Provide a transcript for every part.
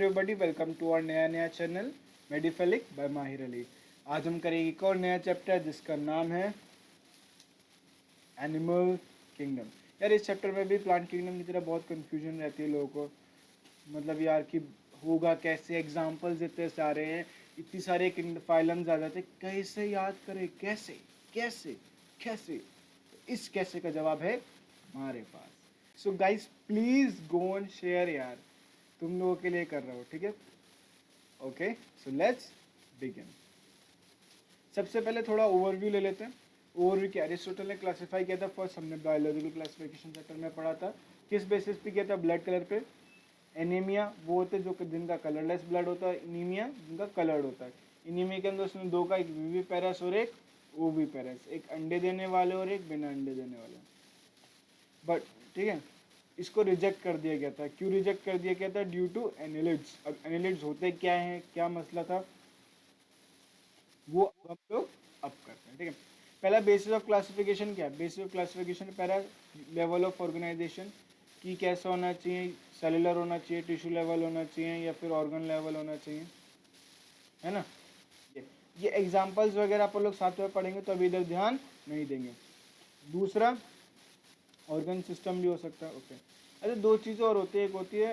Everybody, welcome to our नया channel मेडिफेलिक bye माहिर अली। आज हम करेंगे एक और नया चैप्टर जिसका नाम है एनिमल किंगडम। यार इस चैप्टर में भी प्लांट किंगडम की तरह बहुत कंफ्यूजन रहती है लोगों को, मतलब यार कि होगा कैसे, एग्जाम्पल्स इतने सारे हैं, इतनी सारे फाइलम्स आ जाते, कैसे याद करें, कैसे कैसे कैसे। तो इस कैसे का जवाब है हमारे पास। So guys please go and share यार, तुम लोगों के लिए कर रहा हूँ, ठीक है। Okay, so let's begin. सबसे पहले थोड़ा ओवरव्यू ले लेते हैं। ओवरव्यू क्या, अरिस्टोटल ने क्लासिफाई किया था, फर्स्ट हमने बायोलॉजिकल क्लासिफिकेशन चैप्टर में पढ़ा था। किस बेसिस पे किया था? ब्लड कलर पे। एनीमिया वो होते हैं जो जिनका कलरलेस ब्लड होता है, इनीमिया जिनका कलर्ड होता है। इनीमिया के अंदर उसने दो का, एक वीवी पैरस और एक ओवी पैरस, एक अंडे देने वाले और एक बिना अंडे देने वाले। बट ठीक है, इसको रिजेक्ट कर दिया गया था। क्यों रिजेक्ट कर दिया गया था? Due to annelids. अब एनिलिड्स होते क्या हैं, क्या मसला था, वो हम लोग अब करते हैं, ठीक है। पहला बेसिस ऑफ क्लासिफिकेशन क्या है? बेसिस ऑफ क्लासिफिकेशन पहला लेवल ऑफ ऑर्गेनाइजेशन कि कैसा होना चाहिए, सेलुलर होना चाहिए, टिश्यू लेवल होना चाहिए या फिर ऑर्गन लेवल होना चाहिए, है ना। ये एग्जांपल्स वगैरह आप लोग साथ में पढ़ेंगे तो अभी इधर ध्यान नहीं देंगे। दूसरा ऑर्गन सिस्टम भी हो सकता है, ओके। अच्छा, दो चीज़ें और होती है, एक होती है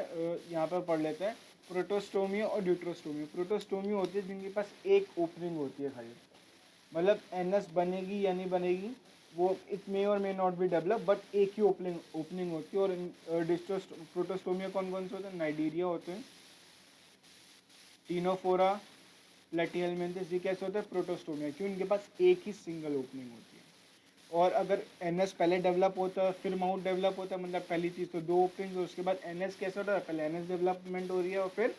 यहाँ पर पढ़ लेते हैं, प्रोटोस्टोमिया और ड्यूट्रोस्टोमिया। प्रोटोस्टोमिया होती है जिनके पास एक ओपनिंग होती है खाली, मतलब एनएस बनेगी या नहीं बनेगी वो, इट मे और may not be develop, but एक ही ओपनिंग होती है। और प्रोटोस्टोमिया कौन कौन से होते हैं? नाइजीरिया होते हैं, टीनोफोरा, प्लेटिहेलमिन्थस, ये कैसे होता है? प्रोटोस्टोमिया। क्यों? इनके पास एक ही सिंगल ओपनिंग होती है। और अगर एनएस पहले डेवलप होता है फिर माउथ डेवलप होता है, मतलब पहली चीज़ तो दो ओपनिंग, उसके बाद एनएस कैसे होता है? पहले एनएस डेवलपमेंट हो रही है और फिर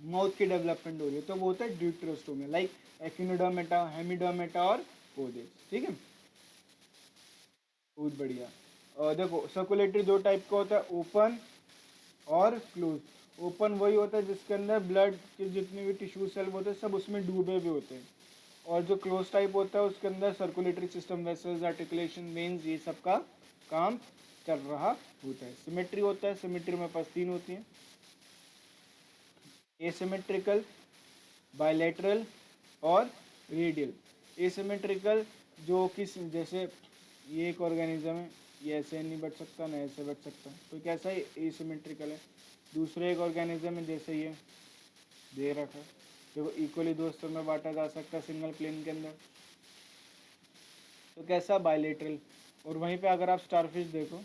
माउथ की डेवलपमेंट हो रही है, तो वो होता है ड्यूट्रोस्टोमिया, लाइक एकिनोडर्मेटा, हेमिडर्मेटा और पोडेस, ठीक है। बहुत बढ़िया। और देखो सर्कुलेटरी दो टाइप का होता है, ओपन और क्लोज। ओपन वही होता है जिसके अंदर ब्लड के जितने भी टिश्यू सेल होते हैं सब उसमें डूबे हुए होते हैं। और जो क्लोज टाइप होता है उसके अंदर circulatory system, vessels, articulation, veins, ये सब का काम चल रहा होता है। सिमेट्री होता है, सिमेट्री में पास तीन होती हैं, एसिमेट्रिकल, बायलैटरल और रेडियल। एसिमेट्रिकल जो कि जैसे ये एक ऑर्गेनिज्म है, ये ऐसे नहीं बढ़ सकता ना ऐसे बढ़ सकता, तो कैसा है? एसिमेट्रिकल है। दूसरे एक ऑर्गेनिज्म है जैसे ये दे रखा है, देखो इक्वली दो हिस्सों में बांटा जा सकता है सिंगल प्लेन के अंदर, तो कैसा? बायलेटरल। और वहीं पे अगर आप स्टारफिश देखो,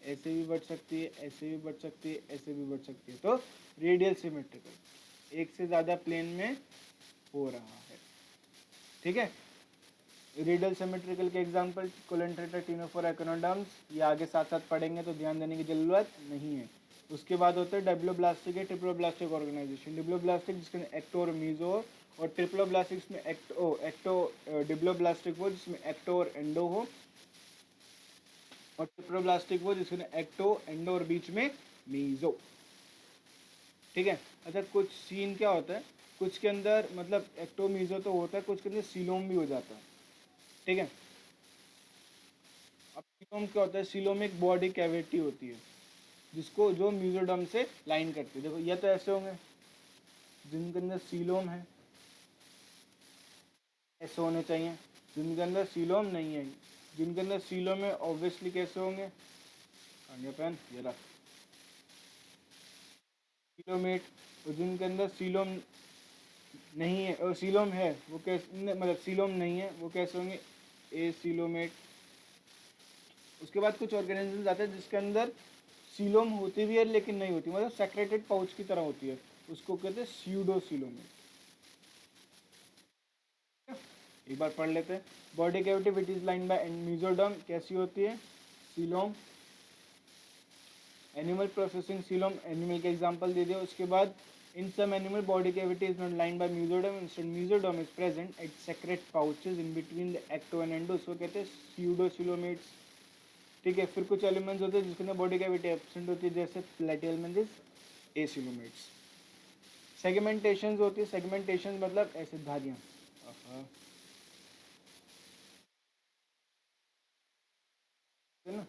ऐसे भी बढ़ सकती है, ऐसे भी बढ़ सकती है, ऐसे भी बढ़ सकती है, तो रेडियल सिमेट्रिकल, एक से ज़्यादा प्लेन में हो रहा है, ठीक है। रेडियल सिमेट्रिकल के एग्जांपल कोलेंट्रेटा, टिनोफोरा, एकोनोडर्म्स, ये आगे साथ साथ पढ़ेंगे तो ध्यान देने की जरूरत नहीं है। उसके बाद होते हैं डेब्लोब्लास्टिक है ट्रिप्लोब्लास्टिक ऑर्गेनाइजेशन। डिप्लोब्लास्टिक जिसके एक्टो और मीजो, और ट्रिप्लोब्लास्टिक में एक्टो डिप्लोब्लास्टिक वो जिसमें एक्टो और एंडो हो, और ट्रिप्लोब्लास्टिक वो जिसमें एक्टो, एंडो और बीच में मीजो, ठीक है। अच्छा, कुछ सीन क्या होता है, कुछ के अंदर मतलब एक्टो मीजो तो होता है, कुछ के अंदर सीलोम भी हो जाता है, ठीक है। अब सीलोम क्या होता है? सीलोम एक बॉडी कैविटी होती है जिसको जो म्यूजोडर्म से लाइन करती है। देखो ये तो ऐसे होंगे जिनके अंदर सीलोम है, ऐसे होने चाहिए। जिनके अंदर सीलोम नहीं है, जिनके अंदर सीलोम है ऑब्वियसली कैसे होंगे? आगे पेन ये रहा, सीलोमेट। और जिनके अंदर सीलोम नहीं है और सीलोम है वो कैसे, मतलब सीलोम नहीं है वो कैसे होंगे? ए सीलोमेट। उसके बाद कुछ ऑर्गेनिज्म आते हैं जिसके अंदर सीलोम होती भी है लेकिन नहीं होती, मतलब सेक्रेटेड पाउच की तरह होती है, उसको कहते हैं स्यूडोसीलोमेट। एक बार पढ़ लेते हैं। Body cavity which is line by mesoderm कैसी होती है? Coelom. Animal processing coelom, animal के एग्जांपल दे दिया। उसके बाद in some animal body cavity is not line by mesoderm, instead mesoderm is present at secret pouches in between the ecto and endo, उसको कहते हैं स्यूडोसीलोमेट्स, ठीक है। फिर कुछ एलिमेंट्स होते हैं जिसके अंदर बॉडी कैविटी एब्सेंट होती है जैसे प्लेटिहेलमिन्थस, एसिलोमेट्स। सेगमेंटेशंस होती है, सेगमेंटेशन मतलब ऐसे धारियां, है ना।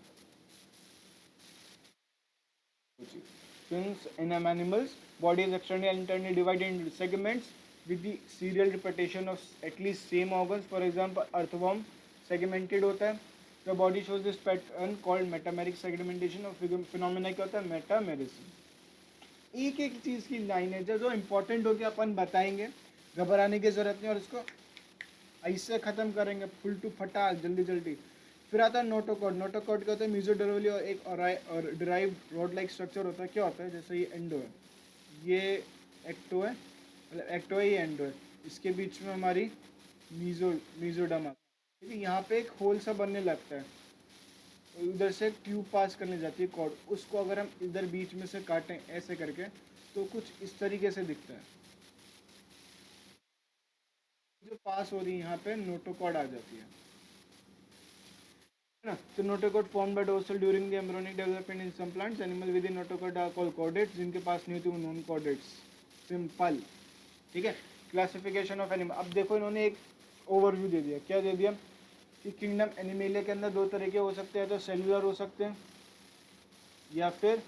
since in animals body is externally and internally divided into segments with the serial repetition of at least same organs. For example, earthworm segmented होता है. The body shows this pattern called metameric segmentation of phenomena क्या होता है metamerism. एक एक चीज की line है जो इंपॉर्टेंट होगी अपन बताएंगे, घबराने की जरूरत नहीं और इसको ऐसे खत्म करेंगे फुल टू फटाक जल्दी जल्दी. फिर आता है नोटोकॉर्ड. नोटोकॉर्ड क्या होता है मीजोडर्वली और एक और डिराइव रॉड लाइक स्ट्रक्चर होता है. क्या होता है जैसे ये एंडो है, ये एक्टो है, मतलब एक्टो है, ये एंडो है, इसके बीच में हमारी मीजोडर्म. ठीक है, यहाँ पे एक होल सा बनने लगता है, उधर से ट्यूब पास करने जाती है कॉर्ड. उसको अगर हम इधर बीच में से काटें ऐसे करके तो कुछ इस तरीके से दिखता है. जो पास हो रही है यहाँ पे नोटोकॉर्ड आ जाती है ना. तो notochord form by dorsal during the embryonic development in some plants. Animal with in notochord are called chordates. जिनके पास नहीं होती वो नॉन कॉर्डेट्स. सिंपल. ठीक है. Classification of animal. अब देखो इन्होंने एक ओवरव्यू दे दिया. क्या दे दिया कि किंगडम एनिमेलिया के अंदर दो तरीके हो सकते हैं, तो सेलुलर हो सकते हैं या फिर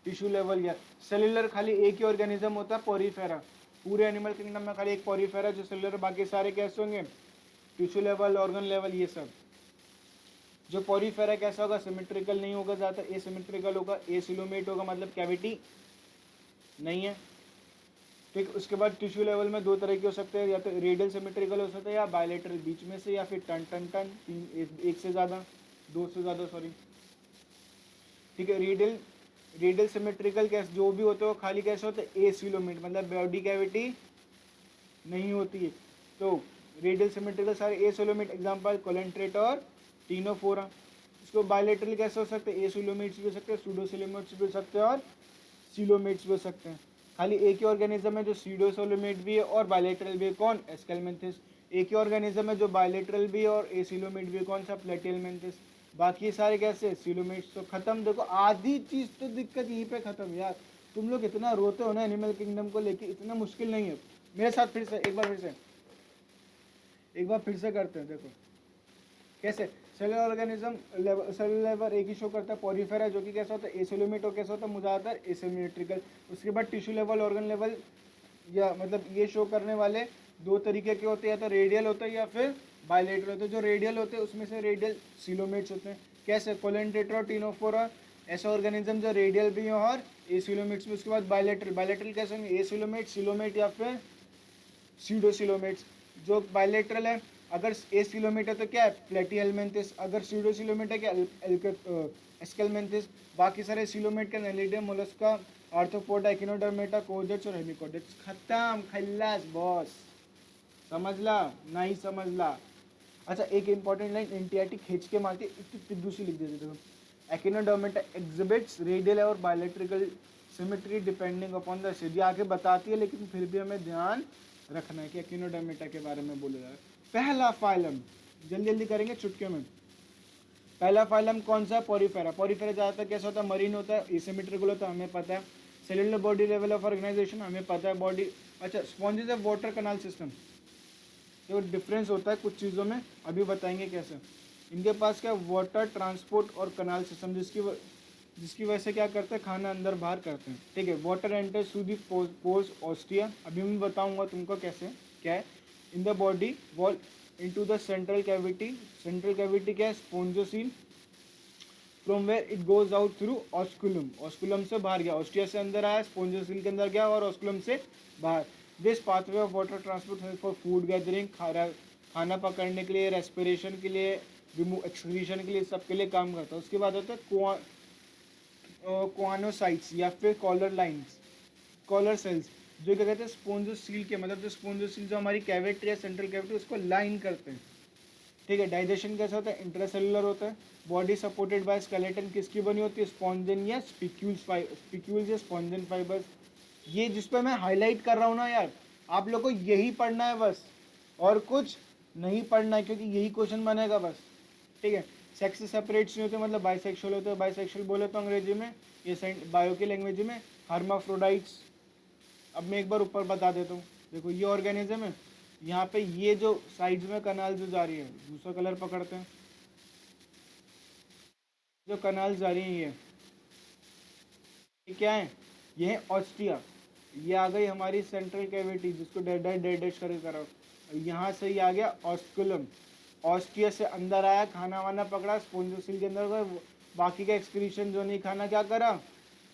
टिश्यू लेवल. या सेलुलर खाली एक ही ऑर्गेनिज्म होता है पोरीफेरा. पूरे एनिमल किंगडम में खाली एक पोरीफेरा जो सेलुलर, बाकी सारे कैसे होंगे टिश्यू लेवल, ऑर्गन लेवल, ये सब. जो पोरीफेरा कैसा होगा सिमेट्रिकल नहीं होगा, ज़्यादा एसिमेट्रिकल होगा. एसिलोमेट होगा मतलब कैविटी नहीं है. ठीक. उसके बाद टिश्यू लेवल में दो तरह के हो सकते हैं, या तो रेडियल सिमेट्रिकल हो सकता है या बायलेटरल बीच में से, या फिर टन टन टन एक से ज़्यादा, दो से ज़्यादा सॉरी. ठीक है. रेडियल सिमेट्रिकल कैसे जो भी होते हो खाली कैसे होते हैं एसिलोमेट मतलब बॉडी कैविटी नहीं होती है. तो रेडियल सिमेट्रिकल सारे एसिलोमेट. एग्जांपल कोलेंट्रेट और टीनोफोरा. इसको बायलेटरल कैसे हो सकते हैं एसिलोमेट्स भी हो सकते हैं, सूडोसिलोमेट्स भी हो सकते हैं और सिलोमेट्स भी हो सकते हैं. खाली एक ही ऑर्गेनिज्म है जो सीडोसोलोमेट भी है और बायलेटरल भी है. कौन एस्केलमेंथिस. एक ही ऑर्गेनिज्म है जो बायलेटरल भी है और एसिलोमेट भी है. कौन सा प्लेटियलमेंथिस. बाकी सारे कैसे सिलोमेट्स. तो खत्म. देखो आधी चीज तो दिक्कत यहीं पे खत्म. यार तुम लोग इतना रोते हो ना एनिमल किंगडम को लेके, इतना मुश्किल नहीं है. मेरे साथ फिर से एक बार फिर से करते हैं. देखो कैसे सेलुलर ऑर्गेनिज्म सेलुलर लेवल एक ही शो करता है पोरीफेरा जो कि कैसा होता है एसिलोमेट और कैसा होता है ज़्यादातर एसिमेट्रिकल. उसके बाद टिश्यू लेवल, ऑर्गन लेवल, या मतलब ये शो करने वाले दो तरीके के होते हैं, या तो रेडियल होता है या फिर बायलेटरल होते हैं. जो रेडियल होते हैं उसमें से रेडियल सिलोमेट्स होते हैं. कैसे कोलेंट्रेटर और टीनोफोरा ऐसा ऑर्गेनिज्म जो रेडियल भी है और एसिलोमेट्स में. उसके बाद बायलेटरल कैसे होंगे एसिलोमेट, सिलोमेट या फिर सीडोसिलोमेट्स. जो बायलेटरल है अगर एसिलोमेट है तो क्या है प्लेटियलमेंथिस, अगर सीडोसिलोमेट है क्या एस्केलमेंथिस. बाकी सारे सिलोमेट के नेलिडियम, मोलस्का, आर्थ्रोपोडा, एकिनोडर्मेटा, कोडेट्स और हेमिकोडेट्स. खत्म. खल्लास बॉस. समझ ला नहीं समझ ला. अच्छा एक इंपॉर्टेंट लाइन एनटीआरटी खींच के मारती है, इतनी तिद्दू सी लिख देते. देखो एकिनोडर्मेटा एग्जिबिट्स रेडियल और bilateral symmetry depending upon the seed. आगे बताती है लेकिन फिर भी हमें ध्यान रखना है कि एकिनोडर्मेटा के बारे में बोला जा रहा है. पहला फाइलम जल्दी जल्दी करेंगे चुटकियों में. पहला फाइलम कौन सा पोरीफेरा. पोरीफेरा ज़्यादातर कैसा होता है मरीन होता है, एसिमेट्रिकल होता है हमें पता है. Cellular body level of organisation हमें पता है बॉडी. अच्छा sponges of water canal system. तो डिफरेंस होता है कुछ चीज़ों में, अभी बताएंगे कैसे. इनके पास क्या वाटर ट्रांसपोर्ट और कनाल सिस्टम जिसकी वजह से क्या करते हैं खाना अंदर बाहर करते हैं. ठीक है. Water enter through the pores ostia. अभी मैं बताऊंगा तुमको कैसे क्या है. In the body wall into the central cavity. Central cavity क्या है spongocoel. From where it goes out through osculum. Osculum से बाहर गया, ऑस्टिया से अंदर आया, स्पोंजोसील के अंदर गया और ऑस्कुलम से बाहर. This pathway of water transport help for food gathering, खाना पकड़ने के लिए, रेस्पिरेशन के लिए, रिमूव एक्सक्रीशन के लिए, सबके लिए काम करता है. उसके बाद होता है क्वानोसाइट्स या फिर कॉलर लाइन्स, कॉलर सेल्स जो क्या कहते हैं स्पोंजोसील के, मतलब जो स्पोंजोसील जो हमारी कैविटी है सेंट्रल कैविटी उसको लाइन करते हैं. ठीक है. डाइजेशन कैसा होता है इंट्रासेलुलर होता है. बॉडी सपोर्टेड बाय स्केलेटन किसकी बनी होती है स्पॉन्जन या स्पिक्यूल्स या स्पॉन्जन फाइबर्स. ये जिस पे मैं हाईलाइट कर रहा हूँ ना यार, आप लोग को यही पढ़ना है बस, और कुछ नहीं पढ़ना है क्योंकि यही क्वेश्चन बनेगा बस. ठीक है. सेक्स सेपरेट्स नहीं होते मतलब बाइसेक्सुअल होते हैं. बाइसेक्सुअल बोले तो अंग्रेजी में, ये बायो की लैंग्वेज में हर्माफ्रोडाइट्स. अब मैं एक बार ऊपर बता देता हूँ. देखो ये ऑर्गेनिज्म है, यहाँ पे ये जो साइड्स में कनाल जो जा रही है, दूसरा कलर पकड़ते हैं, जो कनाल जा रही है ये क्या है, ये है ऑस्टिया, ये आ गई हमारी सेंट्रल कैविटी जिसको डेड करके करो। यहाँ से ये आ गया ऑस्कुलम, ऑस्टिया से अंदर आया, खाना वाना पकड़ा, स्पोंजोसिल के अंदर गए, बाकी का एक्सक्रीशन जो नहीं खाना क्या करा,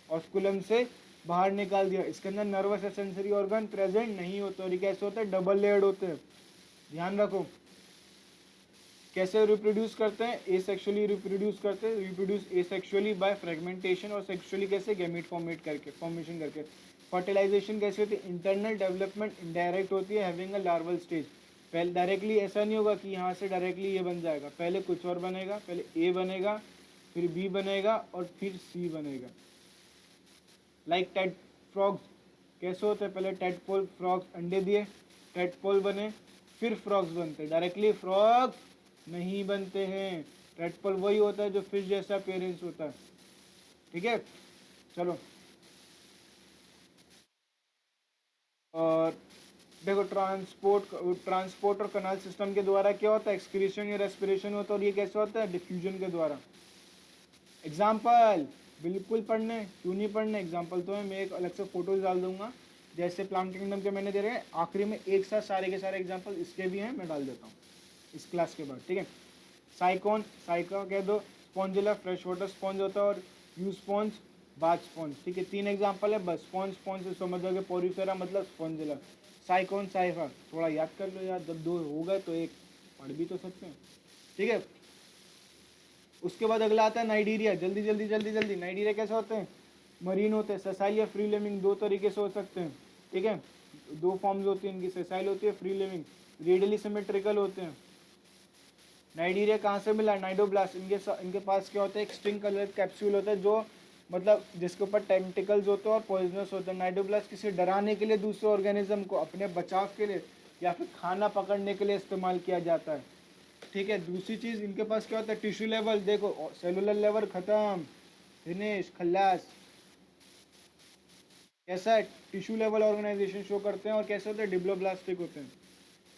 ऑस्कुलम से बाहर निकाल दिया। इसके अंदर नर्वस या सेंसरी ऑर्गन प्रेजेंट नहीं होते, और ये कैसे होते हैं, डबल लेयर्ड होते हैं, ध्यान रखो। कैसे रिप्रोड्यूस करते हैं, एसेक्सुअली रिप्रोड्यूस करते हैं, रिप्रोड्यूस एसेक्सुअली बाय फ्रेगमेंटेशन, और सेक्सुअली कैसे, गैमीट फॉर्मेशन करके। फर्टिलाइजेशन कैसे होती है, इंटरनल डेवलपमेंट इनडायरेक्ट होती है, हैविंग अ लार्वल स्टेज। पहले डायरेक्टली ऐसा नहीं होगा कि यहाँ से डायरेक्टली ये बन जाएगा, पहले कुछ और बनेगा, पहले ए बनेगा, फिर बी बनेगा, और फिर सी बनेगा। लाइक टेड फ्रॉग्स कैसे होते हैं, पहले टेडपोल फ्रॉग्स अंडे दिए, टेडपोल बने, फिर फ्रॉग्स बनते हैं। डायरेक्टली फ्रॉग्स नहीं बनते हैं, टेडपोल वही होता है जो फिश जैसा अपीयरेंस होता है, ठीक है। चलो, और देखो ट्रांसपोर्ट और कनाल सिस्टम के द्वारा क्या होता है, एक्सक्रीशन या रेस्पिरेशन होता है, और ये कैसे होता है, डिफ्यूजन के द्वारा। एग्जाम्पल बिल्कुल पढ़ने, क्यों नहीं पढ़ने, एग्जाम्पल तो है, मैं एक अलग से फोटोज डाल दूंगा, जैसे प्लांट किंगडम के मैंने दे रहे हैं, आखिरी में एक साथ सारे के सारे एग्जाम्पल इसके भी हैं, मैं डाल देता हूँ इस क्लास के बाद, ठीक है। साइकोन, साइका कह दो, स्पॉन्जिला फ्रेश वाटर स्पॉन्ज होता है, और यू स्पॉन्ज बाथ स्पॉन्ज, ठीक है। 3 एग्जाम्पल है बस, स्पॉन्ज से समझ जाओगे, पोरिफेरा मतलब स्पॉन्जिला, साइकोन साइफा थोड़ा याद कर लो यार, जब 2 हो गए तो एक पढ़ भी तो सकते हैं, ठीक है। उसके बाद अगला आता है नाइडीरिया, जल्दी जल्दी जल्दी जल्दी। नाइडीरिया कैसे होते हैं, मरीन होते हैं, सेसाइल या फ्री लिविंग, 2 तरीके से हो सकते हैं, ठीक है। 2 फॉर्म्स होती हैं इनकी, सेसाइल होती है, फ्री लिविंग, रेडियली सिमेट्रिकल होते हैं। नाइडीरिया कहाँ से मिला, नाइडोब्लास्ट, इनके पास क्या होता है, एक स्ट्रिंग कलर कैप्सूल होता है, जो मतलब जिसके ऊपर टेंटिकल्स होते हैं और पॉइजनस होते हैं। नाइडोब्लास्ट किसी डराने के लिए, दूसरे ऑर्गेनिज्म को अपने बचाव के लिए, या फिर खाना पकड़ने के लिए इस्तेमाल किया जाता है, ठीक है। दूसरी चीज़ इनके पास क्या होता है, टिश्यू लेवल, देखो सेलुलर लेवल खत्म, फिनिश, खल्लास। कैसा है, टिश्यू लेवल ऑर्गेनाइजेशन शो करते हैं, और कैसे होते हैं, डिप्लोब्लास्टिक होते हैं,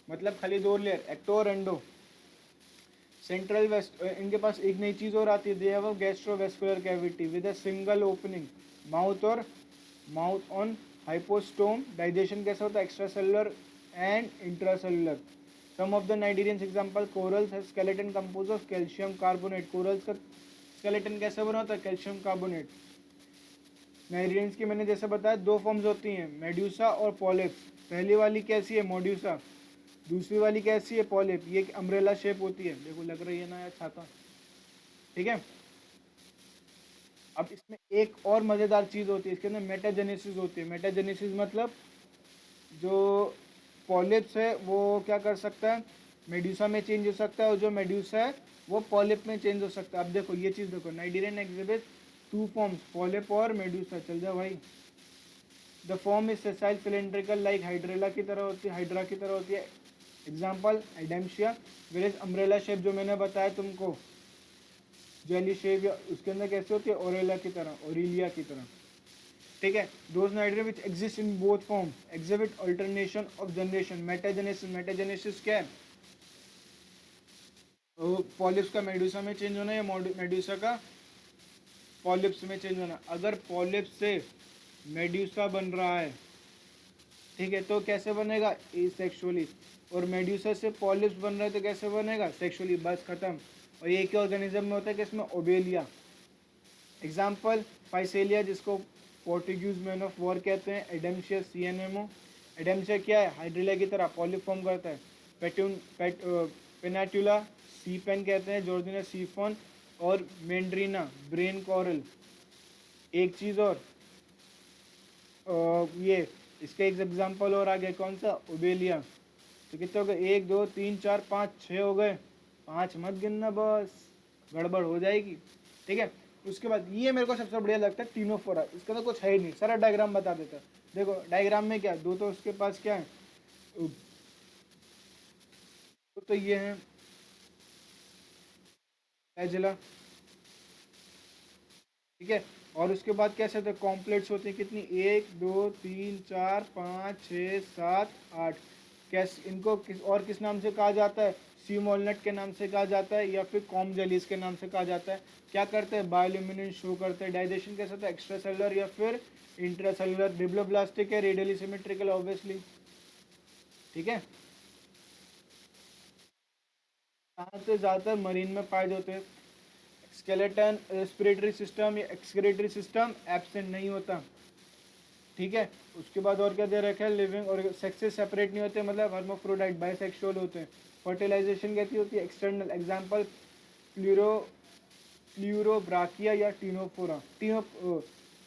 मतलब खाली 2 लेयर, एक्टो और एंडो। सेंट्रल वेस्ट, इनके पास एक नई चीज़ और आती है, they have a gastrovascular cavity with a single opening, mouth on hypostome. Digestion कैसा होता है, extra cellular and intracellular. Some of the cnidarians example, corals have skeleton compose of calcium carbonate, corals का स्केलेटन कैसे बना होता है, calcium carbonate. नाइडीरियंस की मैंने जैसे बताया 2 फॉर्म्स होती हैं, मेड्यूसा और पॉलिप्स। पहली वाली कैसी है, मोड्यूसा, दूसरी वाली कैसी है, पॉलिप। ये अम्ब्रेला शेप होती है, देखो लग रही है ना यार छाता, ठीक है। अब इसमें एक और मजेदार चीज होती है, इसके अंदर मेटाजेनेसिस होती है। मेटाजेनेसिस मतलब जो पॉलिप्स है वो क्या कर सकता है, मेड्यूसा में चेंज हो सकता है, और जो मेड्यूसा है वो पॉलिप में चेंज हो सकता है। अब देखो ये चीज देखो, नाइडीरियन एग्जिबिट 2 फॉर्म्स, पॉलिप और मेड्यूसा। चल जाओ भाई, the form is sessile cylindrical, like hydrilla की तरह होती है, हाइड्रा की तरह होती है। एग्जाम्पल एडेम्शिया, वेरेज अम्ब्रेला शेप जो मैंने बताया तुमको, जेली शेप, या उसके अंदर कैसे होती है, ओरेला की तरह, ओरिलिया की तरह, ठीक है। Those cnidaria which exist in both form exhibit alternation of generation. Metagenesis, metagenesis क्या है, पॉलिप्स का मेडुसा में चेंज होना, या मेडुसा का पॉलिप्स में चेंज होना। अगर पॉलिप्स से मेड्यूसा बन रहा है, ठीक है, तो कैसे बनेगा, एसेक्सुअली। और मेड्यूसा से पॉलिप्स बन रहा है तो कैसे बनेगा, सेक्सुअली, बस खत्म। और ये क्या ऑर्गेनिज्म में होता है कि इसमें ओबेलिया। एग्जाम्पल फाइसेलिया, जिसको पोर्टुगीज मैन ऑफ वॉर कहते हैं, एडेम्शिया CNMO। एडेम्शिया क्या है, हाइड्रिलिया की तरह पॉलिप फॉर्म करता है। पेनाटुला सी पेन कहते हैं, जॉर्जिना सीफोन, और मेंड्रीना ब्रेन कॉरल। एक चीज़ और, ये इसका एक एग्जाम्पल और आ गया, कौन सा, ओबेलिया। तो कितने हो गए, 1 2 3 4 5 6 हो गए, 5 मत गिनना बस, गड़बड़ हो जाएगी, ठीक है। उसके बाद ये मेरे को सबसे बढ़िया लगता है टीनोफोरा, इसका तो कुछ है ही नहीं, सारा डायग्राम बता देता है। देखो डायग्राम में क्या, 2 तो उसके पास क्या है, तो ये है एजिला, ठीक है। और उसके बाद कैसे होते हैं, कॉम्प्लेक्स होते हैं, कितनी, 1 2 3 4 5 6 7 8। कैसे इनको किस नाम से कहा जाता है, सी वॉलनट के नाम से कहा जाता है, या फिर कॉम जेलीज के नाम से कहा जाता है। क्या करते हैं, बायोल्यूमिनेंस शो करते हैं। डाइजेशन कैसे होता है, एक्स्ट्रा सेलुलर या फिर इंट्रासेलुलर डिप्लोब्लास्टिक है, रेडियली सिमेट्रिकल ऑब्वियसली, ठीक है। कहाँ से ज़्यादातर मरीन में पाए जाते हैं। स्केलेटन, रेस्पिरेटरी सिस्टम या एक्सक्रीटरी सिस्टम एब्सेंट नहीं होता, ठीक है। उसके बाद और क्या दे रखा है, लिविंग और सेक्स से सेपरेट नहीं होते, मतलब हर्माफ्रोडाइट बाइसेक्सुअल होते हैं। फर्टिलाइजेशन कैसी होती है, एक्सटर्नल, एग्जांपल फ्लूरो फ्लूरोब्राकिया या टीनोफोरा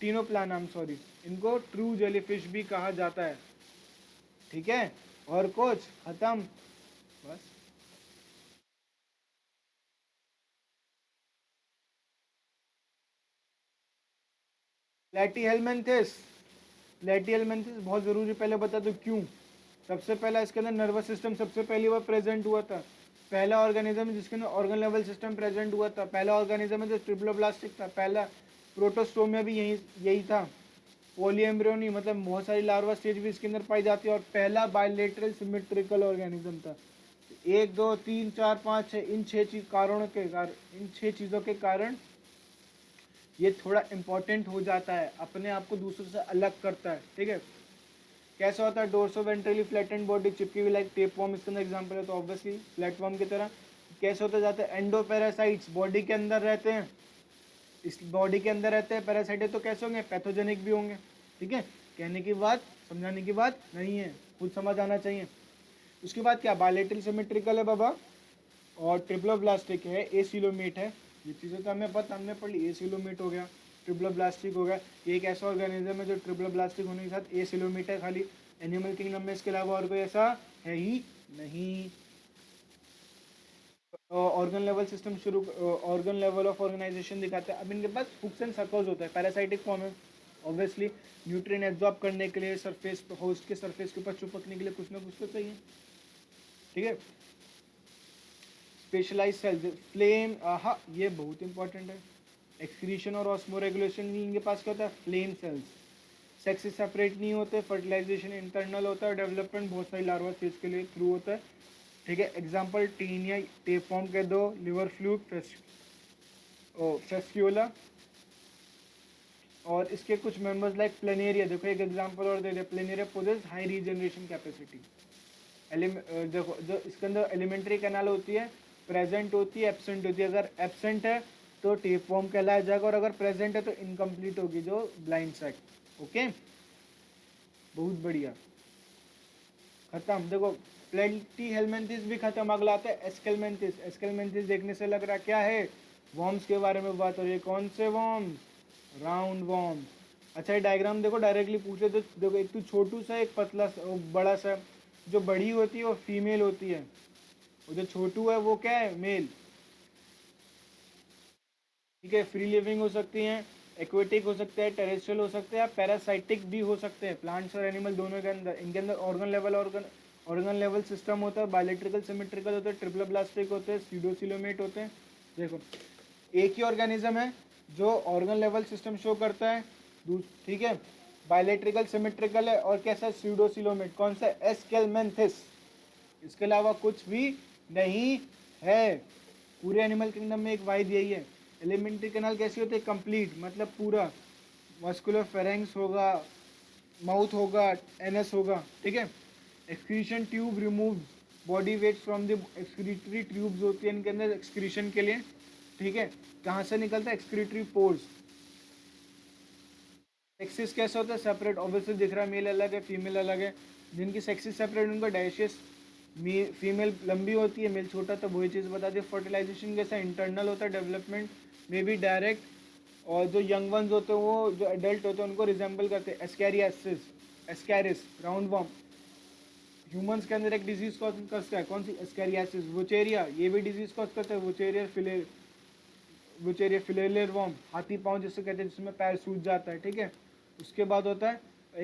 टीनोप्लानम सॉरी, इनको ट्रू जेलीफिश भी कहा जाता है, ठीक है। और कुछ खत्म, बस। प्लेटीहेलमिन्थेस, प्लेटीहेलमिन्थेस बहुत ज़रूरी, पहले बता दो क्यों। सबसे पहला इसके अंदर नर्वस सिस्टम सबसे पहली बार प्रेजेंट हुआ था, पहला ऑर्गेनिज्म जिसके अंदर ऑर्गन लेवल सिस्टम प्रेजेंट हुआ था, पहला ऑर्गेनिज्म जो ट्रिप्लोब्लास्टिक था, पहला प्रोटोस्टोमिया भी यही यही था। पोलिएम्ब्रियोनी मतलब बहुत सारी लार्वा स्टेज भी इसके अंदर पाई जाती है, और पहला बायलेटरल सिमेट्रिकल ऑर्गेनिज्म था। एक दो तीन चार पाँच छः, इन छः चीज कारणों के कारण, इन छः चीज़ों के कारण ये थोड़ा इंपॉर्टेंट हो जाता है, अपने आप को दूसरों से अलग करता है, ठीक है। कैसा होता है, डोर्सो वेंट्रली फ्लैटेंड बॉडी, चिपकी हुई लाइक टेपवर्म इसके अंदर एग्जांपल है, तो ऑब्वियसली प्लेटफॉर्म की तरह। कैसे होते जाते हैं, एंडोपैरासाइट्स बॉडी के अंदर रहते हैं, इस बॉडी के अंदर रहते हैं। पैरासाइट तो कैसे होंगे, पैथोजेनिक भी होंगे, ठीक है। कहने की बात, समझाने की बात नहीं है, खुद समझ आना चाहिए। उसके बाद क्या, बायलेटरल सिमेट्रिकल है बाबा, और ट्रिप्लोब्लास्टिक है, एसिलोमेट है। ये चीज़ें तो हमें पता, हमने पढ़ ली, एसिलोमेट हो गया, ट्रिप्लोब्लास्टिक हो गया। ये एक ऐसा ऑर्गेनिज्म है जो ट्रिप्लोब्लास्टिक होने के साथ एसिलोमेट है खाली, एनिमल किंगडम में इसके अलावा और कोई ऐसा है ही नहीं। ऑर्गन लेवल सिस्टम शुरू, ऑर्गन लेवल ऑफ ऑर्गेनाइजेशन दिखाता है। अब इनके पास हुक्स एंड सर्कल्स होता है, पैरासाइटिक फॉर्म है ऑब्वियसली, न्यूट्रिएंट एब्जॉर्ब करने के लिए, सरफेस होस्ट के सरफेस के ऊपर चिपकने के लिए कुछ ना कुछ तो चाहिए, ठीक है। स्पेशलाइज सेल्स, फ्लेम, हाँ ये बहुत इंपॉर्टेंट है। एक्सक्रीशन और ऑस्मो रेगुलेशन भी इनके पास क्या होता है, फ्लेम सेल्स। सेक्स से सेपरेट नहीं होते, फर्टिलाइजेशन इंटरनल होता है, डेवलपमेंट बहुत सारी लार्वा स्टेज के लिए थ्रू होता है, ठीक है। एग्जाम्पल टीनिया टेपफॉर्म के दो, लिवर फ्लूक, फेस्क्यूला, और इसके कुछ मेंबर्स लाइक प्लेनेरिया, देखो एक एग्जांपल और दे दे, planaria possess high regeneration capacity. देखो जो इसके अंदर एलिमेंट्री कैनाल होती है, प्रेजेंट होती है, एब्सेंट होती है। अगर एब्सेंट है तो टेपवर्म कहलाया जाएगा, और अगर प्रेजेंट है तो इनकम्प्लीट होगी, जो ब्लाइंड सेक, ओके। बहुत बढ़िया, खत्म। देखो प्लेटीहेलमिन्थेस भी खत्म, अगला आता है एस्केलमेंथिस। एस्केलमेंथिस देखने से लग रहा क्या है, वॉर्म्स के बारे में बात हो रही है। कौन से वॉर्म्स, राउंड वॉर्म। अच्छा ये डायग्राम देखो, डायरेक्टली पूछे तो देखो, एक तो छोटू सा, एक पतला सा, बड़ा सा। जो बड़ी होती है वो फीमेल होती है, और जो छोटू है वो क्या है, मेल, ठीक है। फ्री लिविंग हो सकती हैं, एक्वेटिक हो सकते हैं, टेरेस्ट्रियल हो सकते हैं, पैरासाइटिक भी हो सकते हैं, प्लांट्स और एनिमल दोनों के अंदर। इनके अंदर ऑर्गन लेवल सिस्टम होता है, बायोलेट्रिकल सिमेट्रिकल होते हैं, ट्रिप्लोब्लास्टिक होते हैं, स्यूडोसिलोमेट होते हैं। देखो एक ही ऑर्गेनिज्म है जो ऑर्गन लेवल सिस्टम शो करता है, ठीक है, बायोलेट्रिकल सिमेट्रिकल है, और कैसा, स्यूडोसिलोमेट, कौन सा, एस्केलमेंथिस। इसके अलावा कुछ भी नहीं है। पूरे एनिमल किंगडम में एक वाइड यही है। एलिमेंट्री कैनाल कैसी होती है, कंप्लीट, मतलब पूरा। मस्कुलर फेरेंक्स होगा, माउथ होगा, एनएस होगा, ठीक है। Excretion tube remove body weight from the excretory tubes होती है इनके अंदर एक्सक्रीशन के लिए, ठीक है। कहाँ से निकलता है, एक्सक्रीटरी पोर्स। सेक्सिस कैसे होता है, सेपरेट, ऑब्वियसली दिख रहा है, मेल अलग है, फीमेल अलग है। जिनकी सेक्सिस सेपरेट उनका डायशियस, फीमेल लंबी होती है, मेल छोटा, तो वही चीज़ बता दी। फर्टिलाइजेशन कैसा, इंटरनल होता है, डेवलपमेंट में भी डायरेक्ट, और जो यंग वंस होते हैं वो जो एडल्ट होते हैं उनको रिजेंबल करते हैं। Ascariasis, Ascaris, round warm. Humans के अंदर एक डिजीज कॉज करता है, कौन सी, एस्कैरियासिस। वुचेरिया, ये भी डिजीज कॉज करता है, वुचेरिया फिलेरियर वॉर्म, हाथी पाँव जिससे कहते हैं, जिसमें पैर सूज जाता है, ठीक है। उसके बाद होता है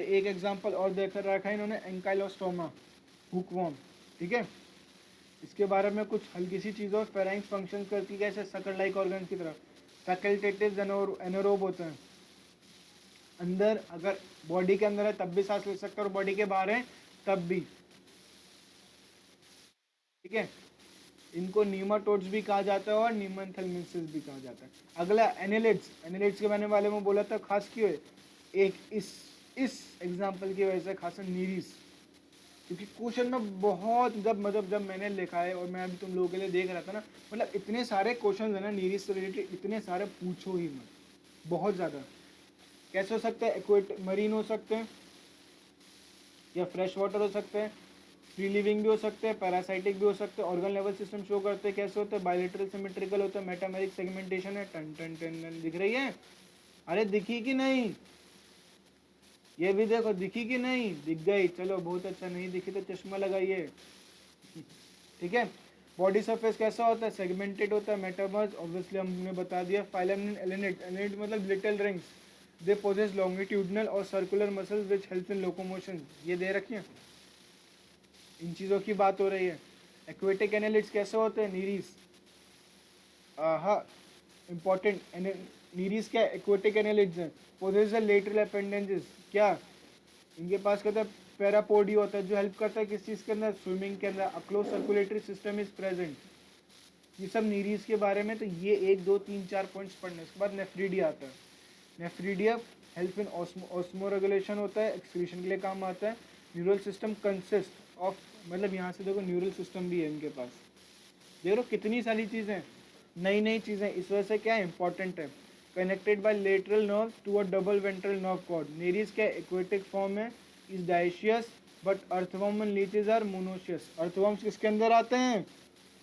एक एग्जांपल और देख रखा है इन्होंने, एंकाइलोस्टोमा, हुक वॉर्म, ठीक है। इसके बारे में कुछ हल्की सी चीज़ और, फेराइंग्स फंक्शन करती है जैसे सकल लाइक ऑर्गन की तरह। फैकल्टेटिव एनोरोब होते हैं, अंदर अगर बॉडी के अंदर है तब भी सांस ले सकते हैं, और बॉडी के बाहर है तब भी, ठीक है। इनको नीमाटोड्स भी कहा जाता है और नीमैंथेल्मिंथेस भी कहा जाता है। अगला एनेलिड्स, एनेलिड्स के बारे में बोला था, खास क्यों है, एक इस एग्जाम्पल की वजह से खासा नीरीस, क्योंकि क्वेश्चन में बहुत जब मैंने लिखा है और मैं अभी तुम लोगों के लिए देख रहा था ना, मतलब इतने सारे क्वेश्चन है ना नीरीस से रिलेटेड, इतने सारे पूछो ही मत, बहुत ज़्यादा। कैसे हो सकते हैं? एक्वेट मरीन हो सकते हैं या फ्रेश वाटर हो सकते हैं, फ्री लिविंग भी हो सकते हैं, पैरासाइटिक भी हो सकते हैं, ऑर्गन लेवल सिस्टम शो करते हैं कैसे होते हैं, बायोलेटरल सिमेट्रिकल होता है, मेटामेरिक सेगमेंटेशन है, टन टन टन टन, दिख रही है? अरे दिखी कि नहीं? ये भी देखो, दिखी कि नहीं? दिख गई, चलो बहुत अच्छा। नहीं दिखी तो चश्मा लगाइए। ठीक है। बॉडी सरफेस कैसा होता है? सेगमेंटेड होता है। मेटामर्स ऑब्वियसली हमने बता दिया। फाइलम एलिनेट, एलिनेट मतलब little rings, they possess longitudinal और circular muscles which help in locomotion, ये दे रखी है। इन चीज़ों की बात हो रही है। एक्वेटिक एनालिट्स कैसे होते हैं? नीरीस, हाँ इंपॉर्टेंट। नीरीस क्या एक्वेटिक एनालिट्स हैं? पोजेस लेटरल अपेंडेंजेस, क्या इनके पास कहता है पैरापोडी होता है जो हेल्प करता है किस चीज़ के अंदर? स्विमिंग के अंदर। A close circulatory system is present. ये सब नीरीज के बारे में। तो ये 1 2 3 4 पॉइंट्स पढ़ने। उसके बाद नेफ्रीडिया आता है। Nephridia help in osmo regulation होता है, एक्सक्रीशन के लिए काम आता है। न्यूरल सिस्टम कंसिस्ट ऑफ, मतलब यहाँ से देखो न्यूरल सिस्टम भी है इनके पास। देख लो कितनी सारी चीज़ें, नई नई चीज़ें, इस वजह से क्या इंपॉर्टेंट है। Connected by lateral nerve to a double ventral nerve cord. Nereis क्या एक्वेटिक फॉर्म है, is dioecious but earthworm and leeches are monoecious. Earthworms किसके अंदर आते हैं?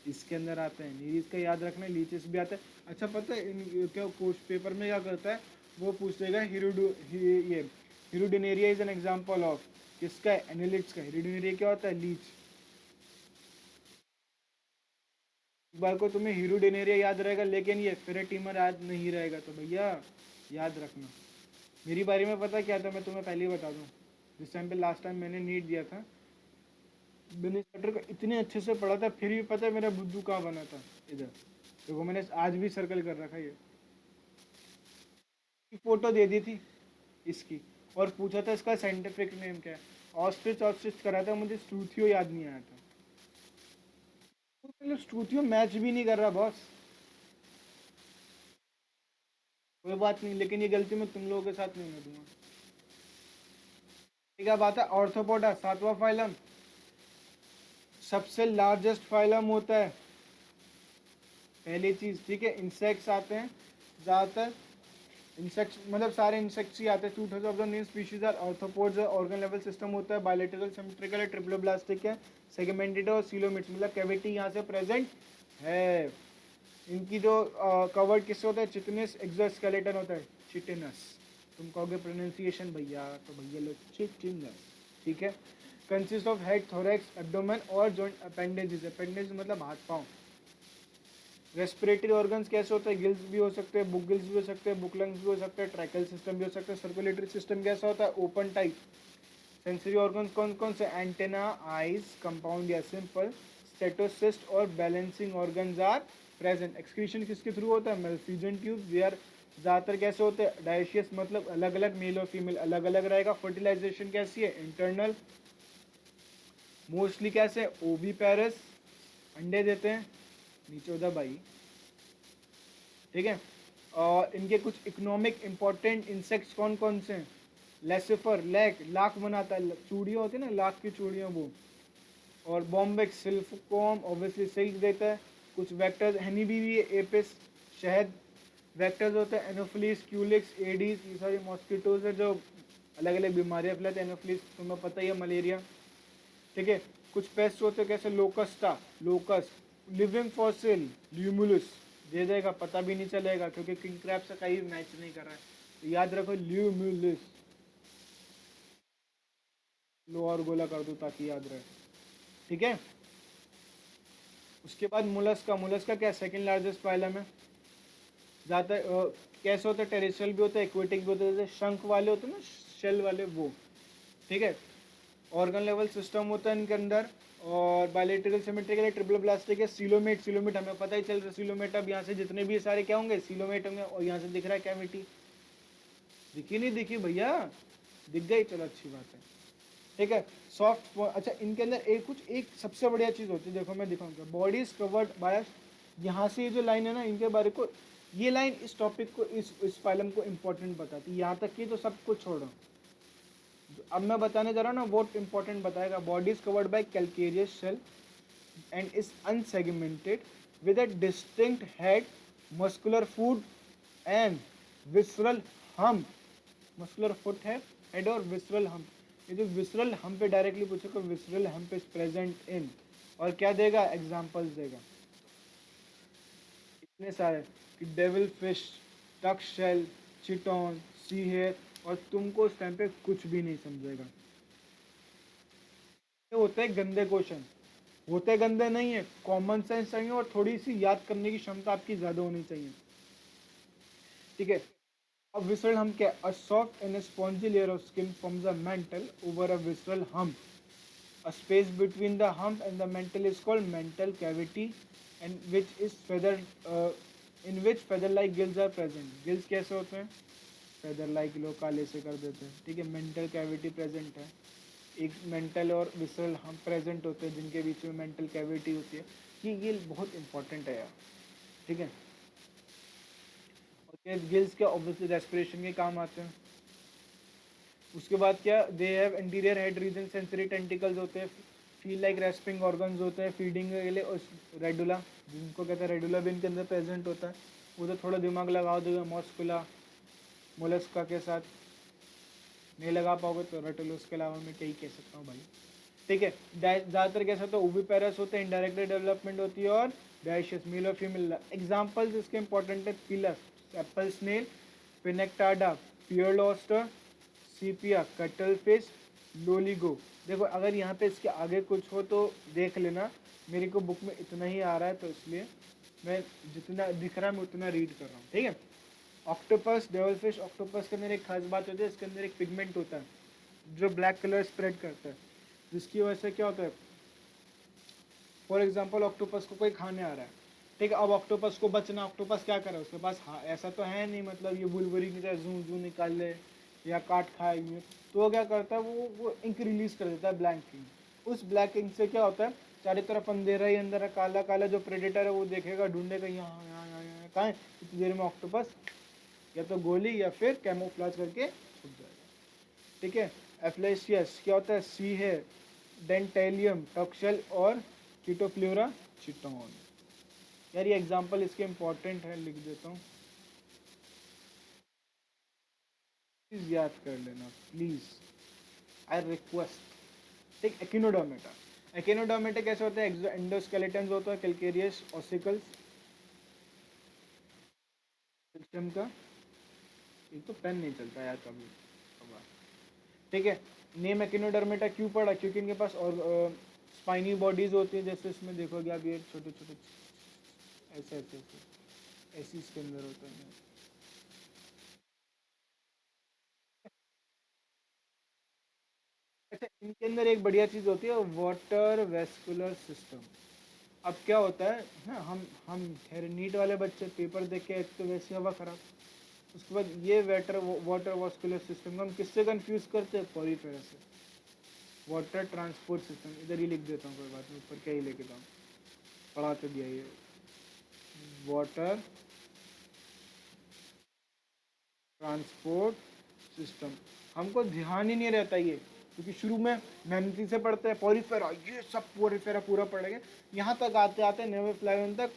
इसके अंदर आते हैं। नीरीज का याद रखना, लीचेस भी आता है। अच्छा पता है क्या क्वेश्चन पेपर में क्या करता है, वो पूछ देगा ये Hirudinaria is an example of किसका? एनालिट्स का। हिरुडिनेरिया क्या होता है? लीच। एक बार को तुम्हें हिरुडिनेरिया याद रहेगा लेकिन ये फेरेटिमर याद नहीं रहेगा, तो भैया याद रखना। मेरी बारे में पता क्या था, मैं तुम्हें पहले ही बता दूं। जिस टाइम पे लास्ट टाइम मैंने नीट दिया था, मैंने चैप्टर को इतने अच्छे से पढ़ा था, फिर भी पता है मेरा बुद्धू कहाँ बना था? इधर देखो, मैंने आज भी सर्कल कर रखा है ये। फोटो दे दी थी इसकी और पूछा था इसका साइंटिफिक नेम क्या है। ऑस्ट्रिच ऑस्ट्रिच करा था, मुझे स्टूथियो याद नहीं आया था। तो स्टूथियो मैच भी नहीं कर रहा बॉस। कोई बात नहीं, लेकिन ये गलती मैं तुम लोगों के साथ नहीं होने दूंगा। क्या बात है? ऑर्थोपोडा 7वां फाइलम, सबसे लार्जेस्ट फाइलम होता है। पहली चीज, ठीक है। इंसेक्ट्स आते हैं ज़्यादातर, इंसेक्ट्स मतलब सारे इंसेक्ट्स ही आते हैं। 2/3 of the name species are arthropods. Organ level system होता है, बायलेटरल, सिमेट्रिकल है, ट्रिप्लोब्लास्टिक है, सेगमेंटेड और सीलोमिट्स, मतलब कैविटी यहाँ से प्रेजेंट है। इनकी जो कवर्ड किससे होता है? चिटिनस एक्सोस्केलेटन होता है, चिटिनस। तुम कहोगे प्रोनाउंसिएशन भैया, तो भैया लो चिटिनस, ठीक है। Consist of head, thorax, abdomen और जॉइंट अपेंडेजेस। अपेंडेज मतलब हाथ पाँव। रेस्पिरेटरी ऑर्गन्स कैसे होते हैं? गिल्स भी हो सकते हैं, बुक गिल्स भी हो सकते हैं, बुक लंग्स भी हो सकते हैं, ट्रैकल सिस्टम भी हो सकता है। सर्कुलेटरी सिस्टम कैसा होता है? Open type. सेंसरी ऑर्गन्स कौन कौन से? एंटेना, आइज, कंपाउंड या सिंपल, स्टेटोसिस्ट और balancing organs are present. Excretion किसके थ्रू होता है? मेलफिजन ट्यूब। वेयर ज़्यादातर कैसे होते हैं? डाइशियस, मतलब अलग अलग, मेल और फीमेल अलग अलग रहेगा। फर्टिलाइजेशन कैसी है? इंटरनल। मोस्टली कैसे? ओवी पैरस, अंडे देते हैं। नीचे उधर भाई, ठीक है। और इनके कुछ इकोनॉमिक इंपॉर्टेंट इंसेक्ट्स कौन कौन से हैं? लेसिफर, लैक, लाख बनाता है, चूड़ियाँ होती है ना, लाख की चूड़ियाँ वो। और बॉम्बेक्स, सिल्ककॉम ऑब्वियसली सिल्क देता है। कुछ वेक्टर्स, हनी बी भी है, एपिस, शहद। वेक्टर्स होते हैं एनोफिलीज, क्यूलिक्स, एडीज, ये सारी मॉस्किटोज है जो अलग अलग बीमारियाँ फैलाते हैं। एनोफिलीज तुम्हें पता ही है, मलेरिया, ठीक है। कुछ पेस्ट होते हैं कैसे? लोकस्टा, लोकस्ट। लिविंग फॉसिल, ल्यूमुलस, दे देगा, पता भी नहीं चलेगा क्योंकि किंग क्रैब से कहीं मैच नहीं कर रहा है, तो याद रखो ल्यूमुलस। लो और गोला कर दो ताकि याद रहे, ठीक है। उसके बाद मुलस्का, मुलस्का क्या? सेकंड लार्जेस्ट फाइलम है। ज़्यादातर कैसे होता है? टेरेस्ट्रियल भी होता है, एक्वेटिक भी होता है, जैसे शंख वाले होते हैं ना, शेल वाले, वो, ठीक है। ऑर्गन लेवल सिस्टम होता है इनके अंदर। और बायलेटरल, सिमेट्रिकल, ट्रिपल प्लास्टिक है। सीलोमेट, सीलोमेट हमें पता ही चल रहा है। सीलोमेट अब यहाँ से जितने भी सारे क्या होंगे? सीलोमेट होंगे। और यहाँ से दिख रहा है कैविटी, दिखी नहीं दिखी भैया? दिख गई, चलो अच्छी बात है, ठीक है। सॉफ्ट, अच्छा इनके अंदर एक सबसे बढ़िया चीज़ होती है, देखो मैं दिखाऊंगा। बॉडी इज कवर्ड बाय, यहाँ से ये जो लाइन है ना, इनके बारे को ये लाइन इस टॉपिक को, इस फाइलम को इम्पोर्टेंट बताती है। यहाँ तक कि तो सब कुछ छोड़ो, अब मैं बताने जा रहा हूँ ना वो इम्पोर्टेंट बताएगा। Body is covered by calcareous shell and is unsegmented with a distinct head, muscular foot and visceral hump. muscular foot है, head और visceral hump। ये जो visceral hump पे डायरेक्टली पूछेगा, visceral hump is present in, और क्या देगा, examples देगा इतने सारे कि डेविल फिश, टक शेल, चिटॉन, सी हेयर, और तुमको उस टाइम पे कुछ भी नहीं समझेगा। ये होते हैं गंदे क्वेश्चन, होते गंदे नहीं है, कॉमन सेंस चाहिए और थोड़ी सी याद करने की क्षमता आपकी ज्यादा होनी चाहिए, ठीक है। अब विसरल हम क्या, a soft and spongy layer of skin forms a mantle over a visceral hump, a space between the hump and the mantle is called mantle cavity and which is feather, in which feather like gills are present. Gills कैसे होते हैं, feather like, लोग काले से कर देते हैं, ठीक है। मेंटल कैविटी प्रेजेंट है, एक मेंटल और विसरल हम प्रेजेंट होते हैं जिनके बीच में मेंटल कैविटी होती है। ये बहुत इंपॉर्टेंट है यार, ठीक है। और गिल्स क्या, ऑब्वियसली रेस्पिरेशन के काम आते हैं। उसके बाद क्या, they have interior head region, sensory tentacles होते हैं, फील लाइक रेस्पिंग ऑर्गन्स होते हैं फीडिंग के लिए। और रेडुला, जिनको कहते हैं रेडुला भी इनके अंदर प्रेजेंट होता है। वो तो थोड़ा दिमाग लगाओ दोगे मॉस्कुला मोलस्का के साथ, नहीं लगा पाओगे तो रेटुलस के अलावा मैं क्या ही कह सकता हूँ भाई, ठीक है। ज़्यादातर कैसा होता है, ओविपेरस होते हैं, इनडायरेक्टली डेवलपमेंट होती है, और डायशियस, मेल और फीमेल। एग्जांपल्स इसके इंपॉर्टेंट है, पिलस, एप्पल स्नेल, पिनेक्टाडा, पियर लॉबस्टर, सीपिया, कटल फिश, लोलिगो। देखो अगर यहाँ पे इसके आगे कुछ हो तो देख लेना, मेरे को बुक में इतना ही आ रहा है तो इसलिए मैं जितना दिख रहा है मैं उतना रीड कर रहा हूँ, ठीक है। ऑक्टोपस, डेविल फिश, ऑक्टोपस के अंदर एक खास बात होती है, इसके अंदर एक पिगमेंट होता है जो ब्लैक कलर स्प्रेड करता है, जिसकी वजह से क्या होता है, फॉर एग्जाम्पल ऑक्टोपस को कोई खाने आ रहा है, ठीक है। अब ऑक्टोपस को बचना, ऑक्टोपस क्या करे, उसके पास हाँ ऐसा तो है नहीं, मतलब ये बुलबुरी की तरह जू जू निकाल ले या काट खाए, तो वो क्या करता है, वो इंक रिलीज कर देता है, ब्लैक इंक। उस ब्लैक इंक से क्या होता है, चारों तरफ अंधेरा ही अंधेरा, काला काला, जो प्रेडेटर है वो देखेगा, ढूंढेगा यहाँ यहाँ यहाँ यहाँ कहाँ है, इतनी देर में ऑक्टोपस या तो गोली या फिर कैमोफ्लाज करके छुप जाएगा, ठीक है। एफ्लेशियस क्या होता है, सी है, डेंटेलियम, टक्शल और कीटोप्ल्यूरा चिटोन। यार ये एग्जांपल इसके इंपॉर्टेंट है, लिख देता हूँ, प्लीज याद कर लेना प्लीज, आई रिक्वेस्ट, ठीक। एकिनोडर्मेटा, एकिनोडर्मेटा कैसे होता है, एंडोस्केलेटन होता है, कैल्केरियस ऑसिकल्स सिस्टम का। एक तो पेन नहीं चलता यार कभी कभार, ठीक है। नेम एकिनोडर्मेटा क्यों पड़ा, क्योंकि इनके पास और स्पाइनी बॉडीज होती है, जैसे इसमें देखोगे आप ये छोटे छोटे ऐसे ऐसे ऐसे ऐसी इसके अंदर होता है। अच्छा, इनके अंदर एक बढ़िया चीज़ होती है, वाटर वेस्कुलर सिस्टम। अब क्या होता है ना, हम खैर नीट वाले बच्चे पेपर देख के एक तो वैसी हवा खराब, उसके बाद ये वाटर वेस्कुलर सिस्टम को हम किससे कंफ्यूज करते हैं, पॉरीफेरा से। वाटर ट्रांसपोर्ट सिस्टम, इधर ही लिख देता हूँ, कोई बात नहीं, ऊपर क्या ही लेके जाऊँ, पढ़ा तो दिया ये, वाटर ट्रांसपोर्ट सिस्टम। हमको ध्यान ही नहीं रहता ये, क्योंकि शुरू में मेहनती से पढ़ते हैं, पॉरीफेरा, ये सब पॉरीफेरा पूरा पढ़ेंगे, यहाँ तक आते आते नेवर फ्लैवियम तक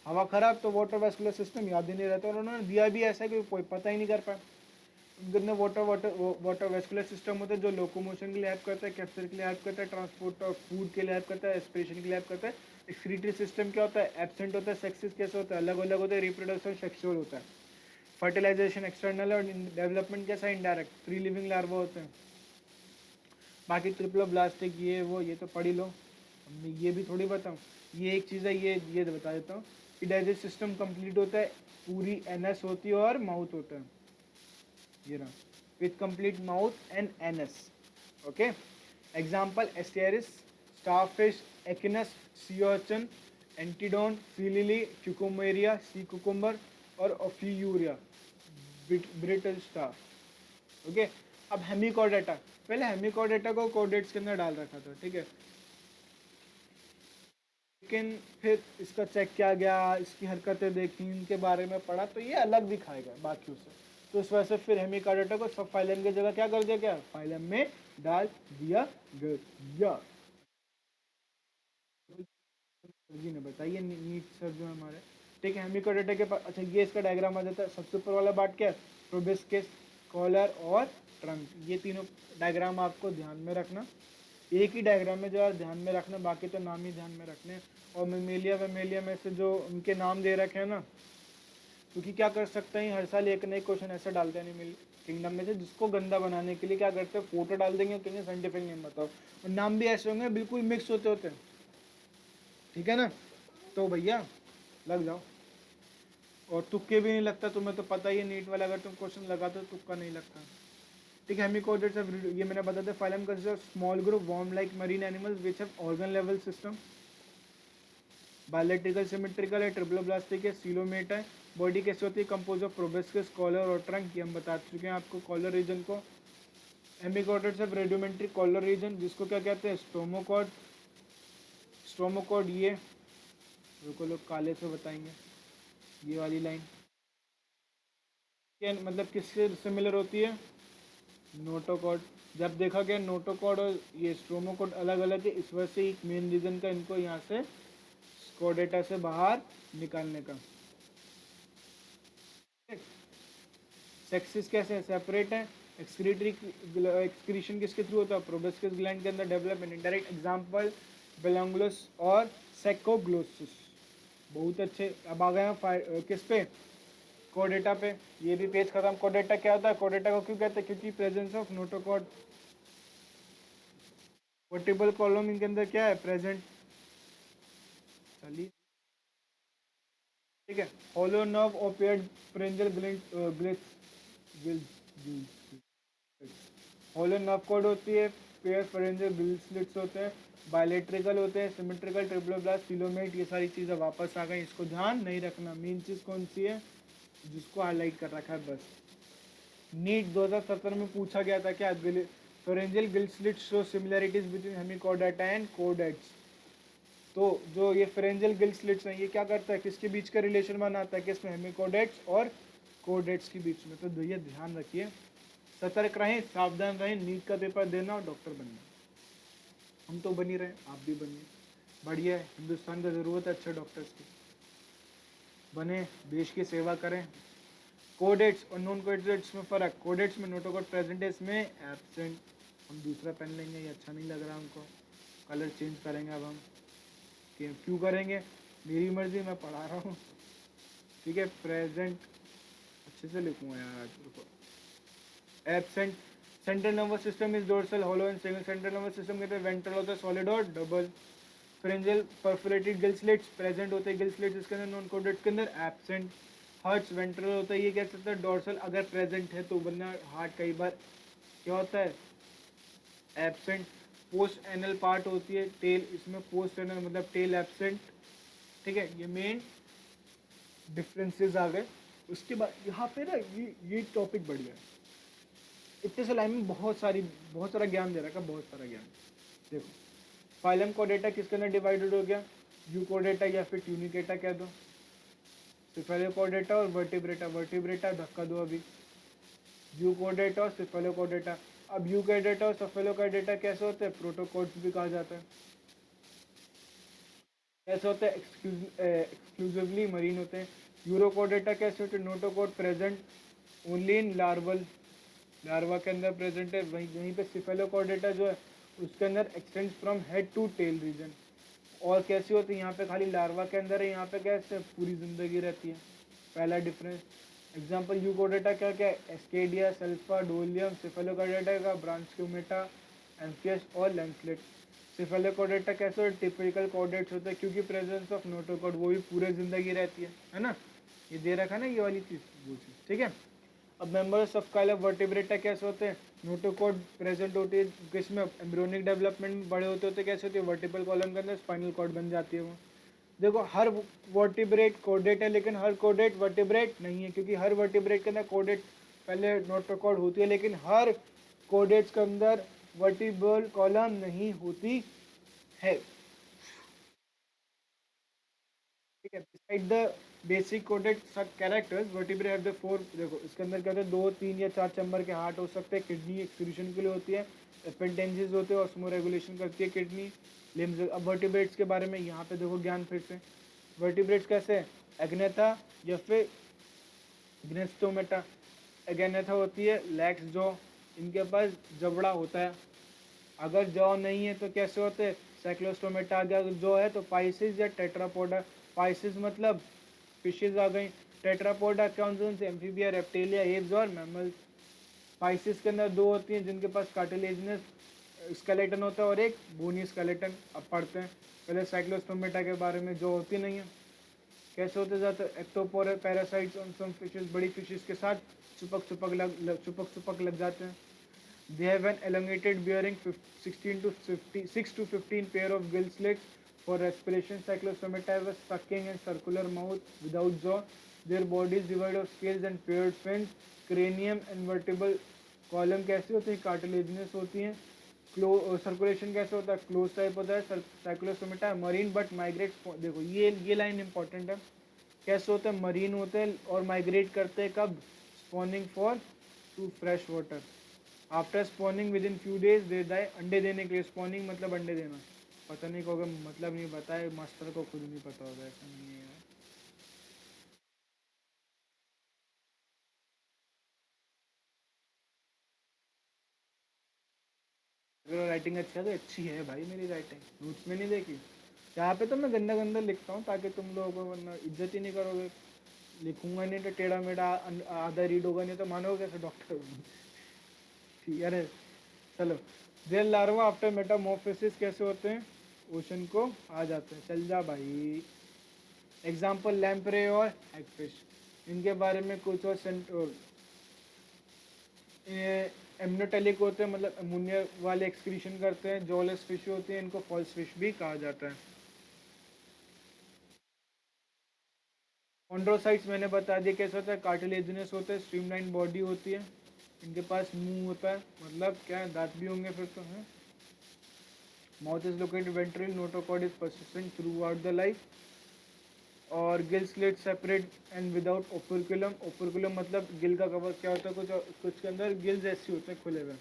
हवा खराब, तो वाटर वेस्कुलर सिस्टम याद ही नहीं रहता, और उन्होंने दिया भी ऐसा है कि कोई पता ही नहीं कर पाया। उनके water water water vascular system होता है जो लोकोमोशन के लिए हेल्प करता है, कैप्चर के लिए हेल्प करता है, ट्रांसपोर्ट और फूड के लिए हेल्प करता है, एस्पिरेशन के लिए हेल्प करता है। एक्सक्रीटरी सिस्टम क्या होता है, एब्सेंट होता है। सेक्सेस कैसे होता है, अलग अलग होता है। रिप्रोडक्शन सेक्सुअल होता है। फर्टिलाइजेशन एक्सटर्नल, और डेवलपमेंट कैसा, इनडायरेक्ट, फ्री लिविंग लार्वा होते हैं। बाकी ट्रिप्लोब्लास्टिक ये तो पढ़ ही लो, मैं ये भी थोड़ी बताऊँ, ये एक चीज़ है, ये बता देता हूँ कि डाइजेस्ट सिस्टम कंप्लीट होता है, पूरी एनएस होती है और माउथ होता है, ये रहा, with complete mouth and anus, okay. Example, asterias, starfish, echinus, sea urchin, antedon, sea lily, cucumaria, sea cucumber और ओफियूरिया, ब्रिटल स्टार, ओके। अब हेमिकॉर्डेटा, पहले हेमिकॉर्डेटा को कोडेट्स के अंदर डाल रखा था, ठीक है। लेकिन फिर इसका चेक किया गया, इसकी हरकतें देखी, इनके बारे में पढ़ा, तो ये अलग दिखाएगा बाकियों से। तो इस वजह से फिर हेमिकॉर्डेटा को सब फाइलम की जगह क्या कर दिया गया, फाइलम में डाल दिया गया। जी ने बताइए नीट सर जो हमारे, ठीक है। हेमिकॉर्डेटा के पास, अच्छा ये इसका डायग्राम आ जाता है। सबसे ऊपर वाला पार्ट क्या है, प्रोबिस्किस, कॉलर और ट्रंक। ये तीनों डायग्राम आपको ध्यान में रखना, एक ही डायग्राम में जो है ध्यान में रखना, बाकी तो नाम ही ध्यान में रखने। और मेमेलिया में से जो उनके नाम दे रखे हैं ना, क्योंकि क्या कर सकते हैं, हर साल एक नए क्वेश्चन ऐसे डालते हैं एनिमल किंगडम में से, जिसको गंदा बनाने के लिए क्या करते हैं, फोटो डाल देंगे, कहेंगे साइंटिफिक नेम बताओ, और नाम भी ऐसे होंगे बिल्कुल मिक्स होते होते हैं, ठीक है ना। तो भैया लग जाओ, और तुक्के भी नहीं लगता, तुम्हें तो पता ही है नीट वाला, अगर तुम क्वेश्चन लगाते हो तुक्का नहीं लगता, ठीक है। हेमिकॉर्डेट्स ये मैंने बता दिया। Phylum consist of small group worm like marine animals which have organ level system, bilateral symmetrical है, ट्रिप्लोब्लास्टिक है, सीलोमेट है। बॉडी कैसे होती है, कंपोज ऑफ प्रोबेस्किस, कॉलर और ट्रंक, ये हम बता चुके हैं आपको कॉलर रीजन को। Hemichordates have radiometry collar region, जिसको क्या कहते हैं, स्टोमोकॉर्ड। स्टोमोकॉर्ड ये, रुको लोग काले से बताएंगे, ये वाली लाइन क्या मतलब किससे सिमिलर होती है, नोटोकॉर्ड। जब देखा गया नोटोकॉर्ड और ये स्ट्रोमोकॉर्ड अलग अलग है, इस वजह से एक मेन रीजन का इनको यहाँ से स्कोडेटा से बाहर निकालने का। सेक्सिस कैसे है, सेपरेट है। एक्सक्रीटरी एक्सक्रीशन किसके थ्रू होता है, प्रोबेस्किस ग्लैंड के अंदर डेवलपमेंट। इंडायरेक्ट एग्जांपल बेलोंगुलस और सेकोग्लोसिस, बहुत अच्छे। अब आ गए हैं किस पे, कोडेटा पे। ये भी पेज खत्म। कोडेटा क्या होता है, कोडेटा को क्यों कहते हैं, क्योंकि presence of notochord. Vertebral column इनके अंदर क्या है, प्रेजेंट। चलिए ठीक है। हॉलो नर्व और paired pharyngeal hollow nerve cord होती है, पेयर फ्रेंजल ग्लिल स्लिट्स होते हैं, बायलेट्रिकल होते हैं, सिमेट्रिकल, ट्रिप्लोब्लास्ट, सिलोमेट, ये सारी चीज़ें वापस आ गई, इसको ध्यान नहीं रखना। मेन चीज़ कौन सी है, जिसको हाईलाइट कर रखा है बस। नीट 2017 में पूछा गया था क्या, pharyngeal Gill slit show similarities between Hemichordata and कोडेट्स। तो जो ये फेरेंजियल गिल स्लिट्स हैं, ये क्या करता है, किसके बीच का रिलेशन बनाता है, किसमें, हेमिकॉर्डेट्स और कोडेट्स के बीच में। तो भैया ध्यान रखिए, सतर्क रहें, सावधान रहें, नीट का पेपर देना और डॉक्टर बनना। हम तो बन ही रहे, आप भी बनिए, बढ़िया है। हिंदुस्तान को ज़रूरत है अच्छे डॉक्टर्स की, बने, देश की सेवा करें। कोडेट्स और नॉन कोडेट्स में फ़र्क, कोडेट्स में नोटोकॉड प्रेजेंट है, इसमें एब्सेंट। हम दूसरा पेन लेंगे, ये अच्छा नहीं लग रहा हमको, कलर चेंज करेंगे अब हम। क्यों करेंगे, मेरी मर्जी, मैं पढ़ा रहा हूँ, ठीक है। प्रेजेंट अच्छे से लिखूँगा यार, रुको। Absent. Central nervous system is dorsal, hollow and single. Central nervous system कहते हैं वेंट्रल होता है, सॉलिड और double. Phalangeal perforated gill slits present होते हैं, गिल स्लिट्स इसके अंदर, नॉन कोडेट्स के अंदर एब्सेंट। हार्ट्स वेंट्रल होता है, ये कह सकते हैं डोर्सल अगर प्रेजेंट है तो, वरना हार्ट कई बार क्या होता है, एब्सेंट। पोस्ट एनल पार्ट होती है टेल, इसमें पोस्ट एनल मतलब टेल एब्सेंट, ठीक है। ये मेन डिफरेंसेस आ गए। उसके बाद यहाँ पे ना ये टॉपिक बढ़ गया, इतने से लाइन में बहुत सारा ज्ञान दे रखा है, बहुत सारा ज्ञान। देखो, फाइलम कोडेटा किसके अंदर डिवाइडेड हो गया, यूकोडेटा या फिर ट्यूनिकेटा कह दो। सिफेलोकोडेटा और वर्टिब्रेटा, वर्टिब्रेटा धक्का दो अभी, यूकोडेटा और सिफेलोकोडेटा। अब यूकोडेटा और सिफेलोकोडेटा कैसे होते हैं, प्रोटोकॉड्स भी कहा जाता है। कैसे होते हैं, एक्सक्लूसिवली मरीन होते हैं। यूरोकोडेटा कैसे होते हैं, notochord present only in larval, larva के अंदर प्रेजेंट है। वहीं पे सिफेलोकोडेटा जो है उसके अंदर extends from head to tail region. और कैसी होती है, यहाँ पे खाली लार्वा के अंदर है, यहाँ पे कैसे पूरी जिंदगी रहती है। पहला डिफरेंस। एग्जांपल यूकोडेटा क्या क्या है, एस्केडिया, सल्फा, डोलियम। सिफेलोकोडेटा का ब्रांचियोमेटा, एम्फियस और लैंसलेट। सिफेलोकोडेटा कैसे होते, टिपिकल कोडेट्स होते हैं, क्योंकि प्रेजेंस ऑफ नोटोकॉड, वो भी पूरे जिंदगी रहती है ना। ये दे रखा है ना, ये वाली चीज़, वो चीज़, ठीक है। अब members of Kyle of vertebrata कैसे होते हैं, नोटोकॉड प्रेजेंट होती है, किसमें, एम्ब्रियोनिक डेवलपमेंट में बड़े होते कैसे होते हैं, वर्टिबल कॉलम के अंदर स्पाइनल कॉर्ड बन जाती है वो। देखो, हर वर्टिब्रेट कोडेट है, लेकिन हर कोडेट वर्टिब्रेट नहीं है, क्योंकि हर वर्टिब्रेट के अंदर कोडेट पहले नोटोकॉड होती है, लेकिन हर कोडेट्स के अंदर वर्टिबल कॉलम नहीं होती है। Right the basic coded characters vertebrae have the four, देखो इसके अंदर क्या होता है, 2, 3 या 4 चैम्बर के हार्ट हो सकते हैं, किडनी एक्सक्रीशन के लिए होती है, अपेंडेंजेस होते हैं, ऑस्मो रेगुलेशन करती है किडनी, लिम्स। अब वर्टिब्रेट्स के बारे में यहाँ पे देखो ज्ञान फिर से, वर्टिब्रेट्स कैसे है, एग्नेथा या फिर ग्नेस्टोमेटा। एगेनेथा होती है लेग्स जॉ, इनके पास जबड़ा होता है। अगर जॉ नहीं है तो कैसे होते हैं, साइक्लोस्टोमेटा आ गया, जो है तो पाइसिस या टेट्रापोडा। पाइसिस मतलब फिशेज आ गई, टेट्रापोडा कौन कौन से, एम्फीबिया, रेप्टिलिया, एव्स और मैमल्स। पाइसिस के अंदर दो होती हैं जिनके पास कार्टिलेजिनस स्केलेटन होता है और एक बोनी स्केलेटन। अब पढ़ते हैं पहले साइक्लोस्टोमेटा के बारे में, जो होती नहीं है। कैसे होते जाते, एक्टोपोर पैरासाइट्स ऑन सम फिशेस, बड़ी फिशेस के साथ चुपक लग जाते हैं। They have an elongated bearing 6 to 15 pair of gill slits for respiration. Cyclostomata have a sucking and circular mouth without jaw. Their body is divided of scales and paired fins. Cranium and vertebral column कैसी होती है, cartilaginous होती हैं। Circulation कैसे होता है, close type होता है। साइक्लोस्टोमेटा मरीन बट माइग्रेट, देखो ये लाइन इंपॉर्टेंट है। कैसे होता है, मरीन होते हैं और माइग्रेट करते हैं कब, spawning for to fresh water. After spawning within few days they die, अंडे देने के लिए। स्पॉनिंग मतलब अंडे देना, पता नहीं कहोगे मतलब नहीं बताए, मास्टर को खुद नहीं पता होगा, ऐसा नहीं है। अगर राइटिंग अच्छी है तो अच्छी है भाई, मेरी राइटिंग नोट्स में नहीं देखी। यहाँ पे तो मैं गंदा गंदा लिखता हूँ ताकि तुम लोगों को वरना इज्जत ही नहीं करोगे। लिखूंगा नहीं तो टेढ़ा मेढ़ा आधा रीड होगा नहीं तो मानोगे कैसे डॉक्टर। ठीक है, अरे चलो। देर लार्वा आफ्टर मेटामॉर्फोसिस कैसे होते हैं, ओशन को आ जाते हैं। चल जा भाई। एग्जाम्पल लैम्प्रे और हैगफिश, इनके बारे में कुछ और एमनोटेलिक होते हैं, मतलब अमोनिया वाले एक्सक्रीशन करते हैं। जॉलेस फिश होती है, इनको फॉल्स फिश भी कहा जाता है। कॉन्ड्रोसाइट्स मैंने बता दिया कैसे होता है, कार्टिलेजिनस होता है, स्ट्रीमलाइन बॉडी होती है, इनके पास मुंह होता है, मतलब क्या है, दांत भी होंगे फिर तो है। Mouth is located ventral, notochord is persistent throughout the life. और gill slit separate and without operculum. Operculum मतलब गिल का कवर क्या होता है, कुछ के अंदर गिल्स ऐसे होते हैं खुले हुए,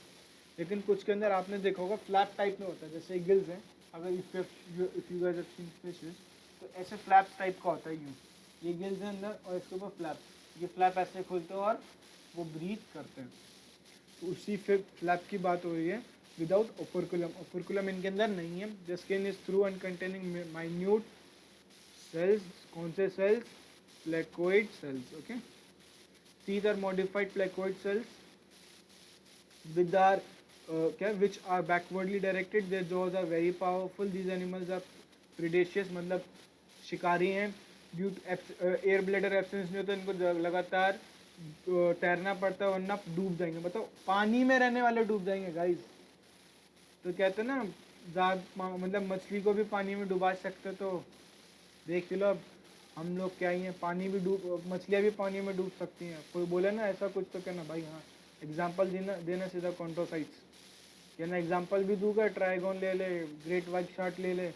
लेकिन कुछ के अंदर आपने देखा होगा फ्लैप टाइप में होता है, जैसे गिल्स हैं। अगर if you guys have seen fishes तो ऐसे फ्लैप टाइप का होता है यूँ, ये गिल्स हैं अंदर और इसके ऊपर फ्लैप, ये फ्लैप ऐसे खुलते हैं और वो ब्रीथ करते हैं। तो उसी फिर फ्लैप की बात हो रही है। विदाउट ओपर्कुलम, ओपर्कुलम इनके अंदर नहीं है। The skin is through and containing minute cells, कौन से cells, placoid cells, okay. Teeth are modified placoid cells with are क्या which are backwardly directed, their jaws are very powerful, these animals are predaceous मतलब शिकारी हैं। Due air bladder absence नहीं होता, इनको लगातार तैरना पड़ता है वरना डूब जाएंगे। बताओ, पानी में रहने वाले डूब जाएंगे गाइस। तो कहते हैं ना, मतलब मछली को भी पानी में डुबा सकते, तो देख लो अब हम लोग क्या ही हैं, पानी भी डूब, मछलियाँ भी पानी में डूब सकती हैं। कोई बोले ना ऐसा कुछ तो कहना भाई हाँ, एग्जाम्पल देना देना सीधा कॉन्ट्रोसाइट्स कहना। एग्जाम्पल भी दूंगा, ट्राइगोन ले ले, ग्रेट वाइट शार्क ले ले,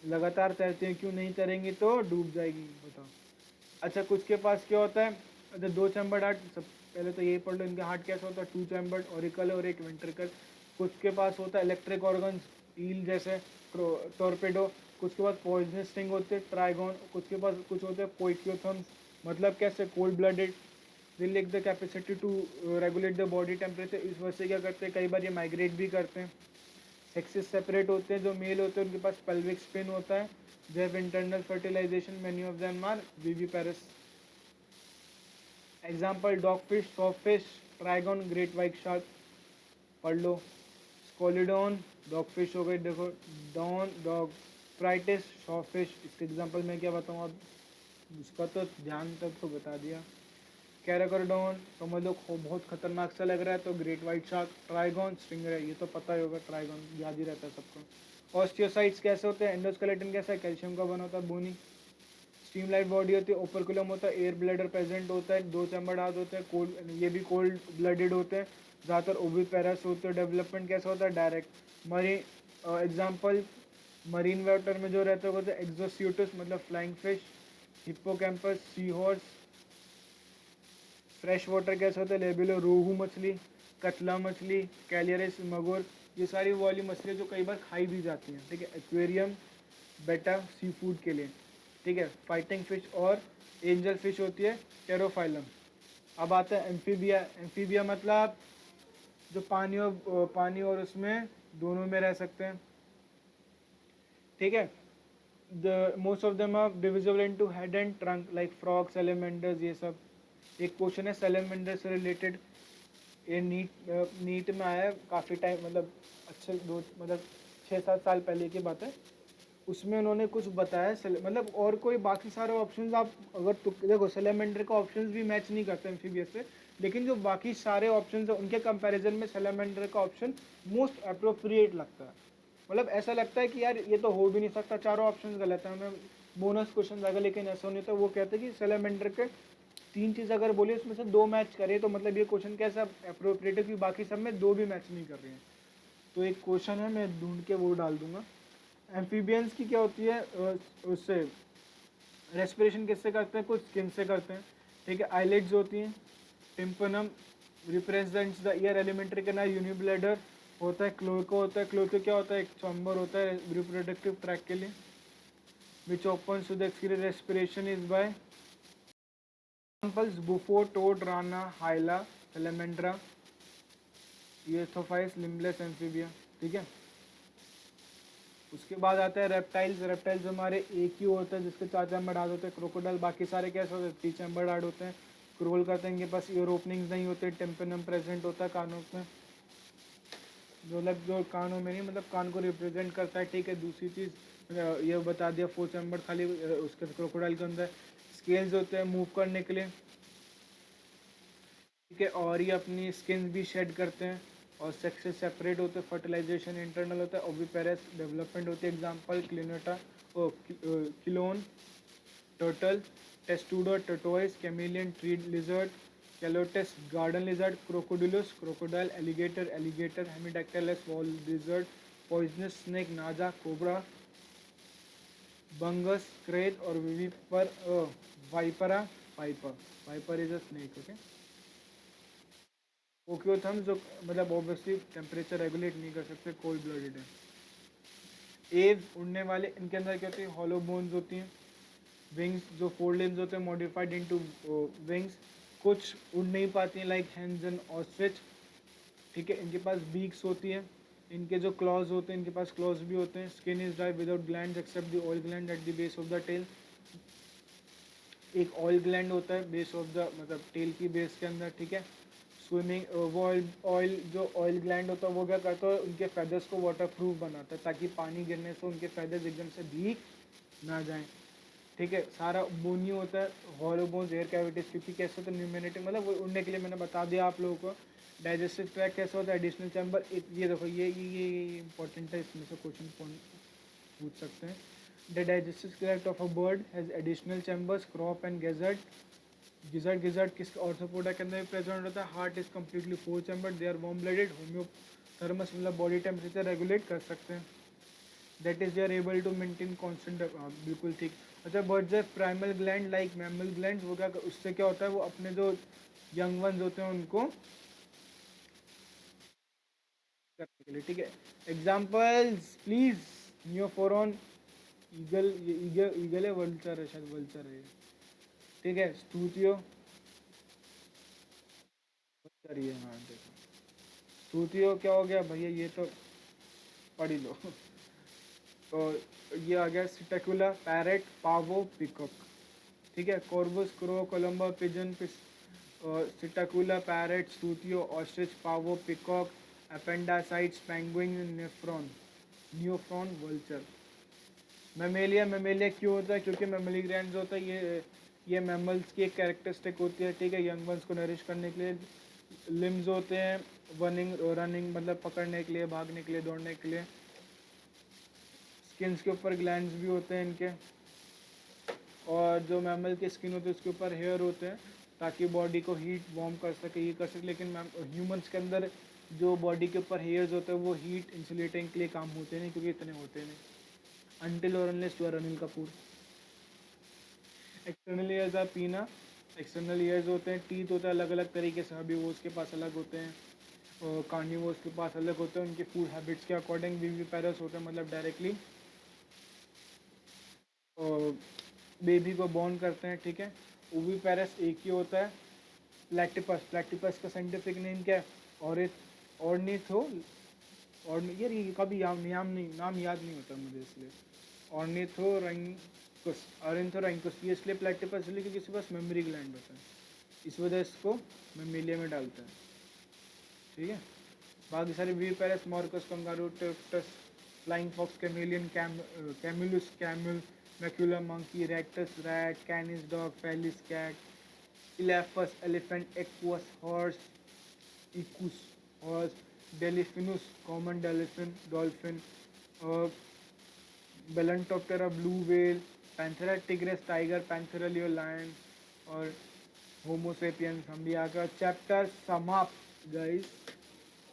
लगातार तैरते हैं, क्यों नहीं तैरेंगी तो डूब जाएगी, बताओ। अच्छा, कुछ के पास क्या होता है, अच्छा 2 चैम्बर्ड हार्ट, सब पहले तो यही पढ़ लो, इनका हार्ट कैसा होता है, 2 चैम्बर्ड, ऑरिकल और एक वेंट्रिकल। कुछ के पास होता है इलेक्ट्रिक ऑर्गन्स, ईल जैसे टॉर्पेडो। कुछ के पास पॉइजनस स्टिंग होते हैं, ट्राइगोन। कुछ के पास कुछ होते हैं पोइकियोथम्स, मतलब कैसे, cold blooded. They lack the capacity to regulate the body temperature, इस वजह से क्या करते हैं, कई बार ये माइग्रेट भी करते हैं। सेक्सेस सेपरेट होते हैं, जो मेल होते हैं उनके पास पेल्विक स्पिन होता है। They have internal fertilisation, many of them are viviparous. Example dogfish, sawfish, trygon, great white shark, पढ़ लो। स्कोलिडोन डॉगफिश हो गई, देखो। डॉन डॉग फ्राइटिस सॉफिश, इसके एग्जाम्पल मैं क्या बताऊँ अब, उसका तो ध्यान तक तो बता दिया। कैराकोडोन समझ लो बहुत खतरनाक सा लग रहा है, तो great white shark. Trigon stringer है, ये तो पता ही होगा, ट्राइगॉन याद ही रहता है सबको। ऑस्टियोसाइट्स कैसे होते हैं, एंडोस्केलेटन कैसा है, कैल्शियम का बना होता है, बोनी। स्ट्रीमलाइट बॉडी होती है, ओपरकुलम होता है, एयर ब्लैडर प्रेजेंट होता है, 2 चैम्बर्ड हाथ होते हैं, कोल्ड, ये भी कोल्ड ब्लडेड होते हैं, ज़्यादातर ओविपेरस होते हैं। डेवलपमेंट कैसा होता है, डायरेक्ट। मरी एग्जाम्पल मरीन वाटर में जो रहते हैं वो एक्सोस्यूटस मतलब flying fish, hippocampus, sea horse. Fresh water कैसे होते हैं, लेबिलो रोहू मछली, कतला मछली, कैलियरिस मगुर, ये सारी वो वाली मछली जो कई बार खाई भी जाती हैं, ठीक है। एक्वेरियम बेटा सी फूड के लिए, ठीक है। फाइटिंग फिश और एंजल फिश होती है टेरोफाइलम। अब आता है एम्फीबिया। एम्फीबिया मतलब जो पानी और उसमें दोनों में रह सकते हैं, ठीक है। The most of them are divisible into head and trunk like frog, salamanders, ये सब। एक क्वेश्चन है सैलमेंडर से रिलेटेड, ये नीट में आया है काफ़ी टाइम, मतलब अच्छे दो मतलब 6-7 साल पहले की बात है। उसमें उन्होंने कुछ बताया मतलब, और कोई बाकी सारे ऑप्शंस आप अगर देखो सैलमेंडर का ऑप्शंस भी मैच नहीं करते एम्फीबियस से, लेकिन जो बाकी सारे ऑप्शंस हैं उनके कंपैरिजन में सैलमेंडर का ऑप्शन मोस्ट अप्रोप्रिएट लगता है। मतलब ऐसा लगता है कि यार ये तो हो भी नहीं सकता, चारों ऑप्शन गलत है, हमें बोनस क्वेश्चन आएगा, लेकिन ऐसा नहीं था। वो कहते हैं कि सैलमेंडर के 3 चीज़ अगर बोले उसमें से 2 मैच करे तो मतलब ये क्वेश्चन कैसा अप्रोप्रिएट है, क्योंकि बाकी सब में 2 भी मैच नहीं कर रहे हैं। तो एक क्वेश्चन है, मैं ढूंढ के वो डाल दूंगा। एम्फीबियंस की क्या होती है, उससे रेस्पिरेशन किससे करते हैं, कुछ स्किन से करते हैं, ठीक है। आईलेट्स होती हैं। टिम्पनम रिप्रेजेंट्स द ईयर, एलिमेंट्री का ना यूनिब्लेडर होता है। क्लोको होता है, क्लोको क्या होता है, एक चैम्बर होता है रिप्रोडक्टिव ट्रैक के लिए, which open to the excrete respiration is by examples bufo, toad, rana, hyla, salamandra, ichthyophis, limbless amphibia, ठीक है। उसके बाद आता है रेप्टाइल्स। रेप्टाइल्स हमारे एक ही होता है जिसके 4 चैम्बर डाल होते हैं, क्रोकोडाइल। बाकी सारे कैसे होते हैं, 3 चैम्बर डाल होते हैं, क्रोल करते हैं, इनके पास ईयर ओपनिंग्स नहीं होते, टेम्पेनम प्रेजेंट होता है कानों में, जो कानों में नहीं मतलब कान को रिप्रेजेंट करता है, ठीक है। दूसरी चीज़ ये बता दिया 4 चैम्बर खाली उसके क्रोकोडाइल के अंदर। स्केल्स होते हैं मूव करने के लिए, ठीक है। और ये अपनी स्किन भी शेड करते हैं, और सेक्स से सेपरेट होते हैं। फर्टिलाइजेशन इंटरनल होता है। ओविपेरस डेवलपमेंट होती है। Example chelonia, chelone, turtle, testudo, tortoise, chameleon, tree lizard, calotes, garden lizard, crocodilus, crocodile, alligator, hemidactylus, wall lizard, poisonous snake, naja, cobra, bungarus, krait, और vipera vipera, viper. Viper is a snake, okay. ओक्योथम्स जो मतलब obviously temperature regulate नहीं कर सकते, cold blooded है। एव उड़ने वाले, इनके अंदर क्या होती है, हॉलो बोन्स होती हैं। विंग्स जो 4 लिम्स होते हैं मॉडिफाइड इनटू विंग्स, कुछ उड़ नहीं पाती हैं लाइक हेंस एंड ऑस्ट्रिच, ठीक है। इनके पास बीक्स होती हैं। इनके जो क्लॉज होते हैं, इनके पास क्लॉज भी होते हैं। Skin is dry without gland except the oil gland at the base of the tail. एक ऑयल ग्लैंड होता है बेस ऑफ द मतलब टेल की बेस के अंदर, ठीक है। स्विमिंग वो ऑयल जो ऑयल ग्लैंड होता है वो क्या करता है, उनके फेदर्स को वाटर प्रूफ बनाता है, ताकि पानी गिरने से उनके फेदर्स एकदम से भीग ना जाएं, ठीक है। सारा बोनी होता है, हॉलो बोन्स, एयर कैविटीज, क्योंकि कैसे होता है न्यूमेटिक मतलब वो उड़ने के लिए मैंने बता दिया आप लोगों को। डाइजेस्टिव ट्रैक कैसे होता है, एडिशनल चैम्बर, ये देखो ये इंपॉर्टेंट है, इसमें से क्वेश्चन पूछ सकते हैं। The digestive tract of a bird has additional chambers, crop and gizzard. Gizzard किस ऑर्थोपोडा के अंदर प्रेजेंट होता है। Heart is completely 4 chamber, they are warm blooded. Homeothermous मतलब बॉडी टेम्परेचर रेगुलेट कर सकते हैं। That is they are able to maintain constant, बिल्कुल ठीक। अच्छा, बर्ड्स है primal gland like mammal gland, वो क्या उससे क्या होता है, वो अपने जो यंग वंस होते हैं उनको करने के लिए, ठीक है। एग्जांपल्स प्लीज, नियोफोरॉन, ईगल, ये ईगल है, वल्चर है, शायद वल्चर है ये, ठीक है। स्तूतियो, वल्चर ही है, हाँ देखो। स्तूतियो क्या हो गया भैया, ये तो पढ़ ही लो। तो ये आ गया सिटेकुला, पैरेट, पावो, पिकॉक, ठीक है। Corvus, crow, columba, pigeon, psittacula, parrot, struthio, ostrich, pavo, peacock, aptenodytes, penguin, neophron, neophron, vulture. Mammalia, mammalia क्यों होता है, क्योंकि मेमली ग्लैंड्स होता है, ये मैमल्स की एक कैरेक्टरिस्टिक होती है, ठीक है। यंग वंस को नरिश करने के लिए। लिम्स होते हैं रनिंग रनिंग मतलब पकड़ने के लिए, भागने के लिए, दौड़ने के लिए। स्किन्स के ऊपर ग्लैंड्स भी होते हैं इनके, और जो मैमल की स्किन होती है उसके ऊपर हेयर होते हैं, ताकि बॉडी को हीट वार्म कर सके, ये कर सके। लेकिन ह्यूमंस के अंदर जो बॉडी के ऊपर हेयर्स होते हैं वो हीट इंसुलेटिंग के लिए काम होते नहीं, क्योंकि इतने होते नहीं। until or unless you are Anil Kapoor. External ears are pinna, external ears होते हैं, टीथ होता है अलग अलग तरीके से, हर्बीवोर्स के पास अलग होते हैं और कार्निवोर्स के पास अलग होते हैं, उनके फूड हैबिट्स के अकॉर्डिंग विविपेरस होते हैं, मतलब डायरेक्टली और बेबी को बॉर्न करते हैं, ठीक है। ओविपेरस एक ही होता है। प्लेटिपस, प्लेटिपस का साइंटिफिक नेम क्या है? ऑर्निथो, और यार ये कभी नाम याद नहीं होता मुझे, इसलिए ऑर्निथोरैंकस, ऑर्निथोरैंकस, ये इसलिए प्लेटिपस इसलिए क्योंकि इसके पास मेमोरी ग्लैंड होता है, इस वजह से इसको मेमिलिया में डालता है, ठीक है। बाकी सारे वीपेरस, मॉर्कस, कंगारू, टेप्टस, flying fox, chameleon, camelus camel, macaca monkey, rattus rat, canis dog, felis cat, elephas elephant, equus horse, equus horse, delphinus common dolphin dolphin, और balaenoptera blue whale, panthera tigris tiger, panthera leo lion, और homo sapiens. हम भी आकर chapter समाप्त guys.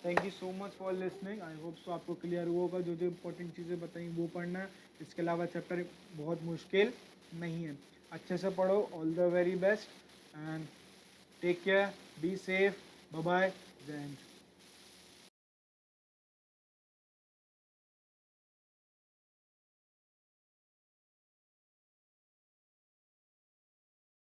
Thank you so much for listening, I hope so आपको clear हुआ होगा, जो जो इंपॉर्टेंट चीज़ें बताई वो पढ़ना है, इसके अलावा चैप्टर बहुत मुश्किल नहीं है, अच्छे से पढ़ो। All the very best and take care, be safe, bye bye, जय हिंद।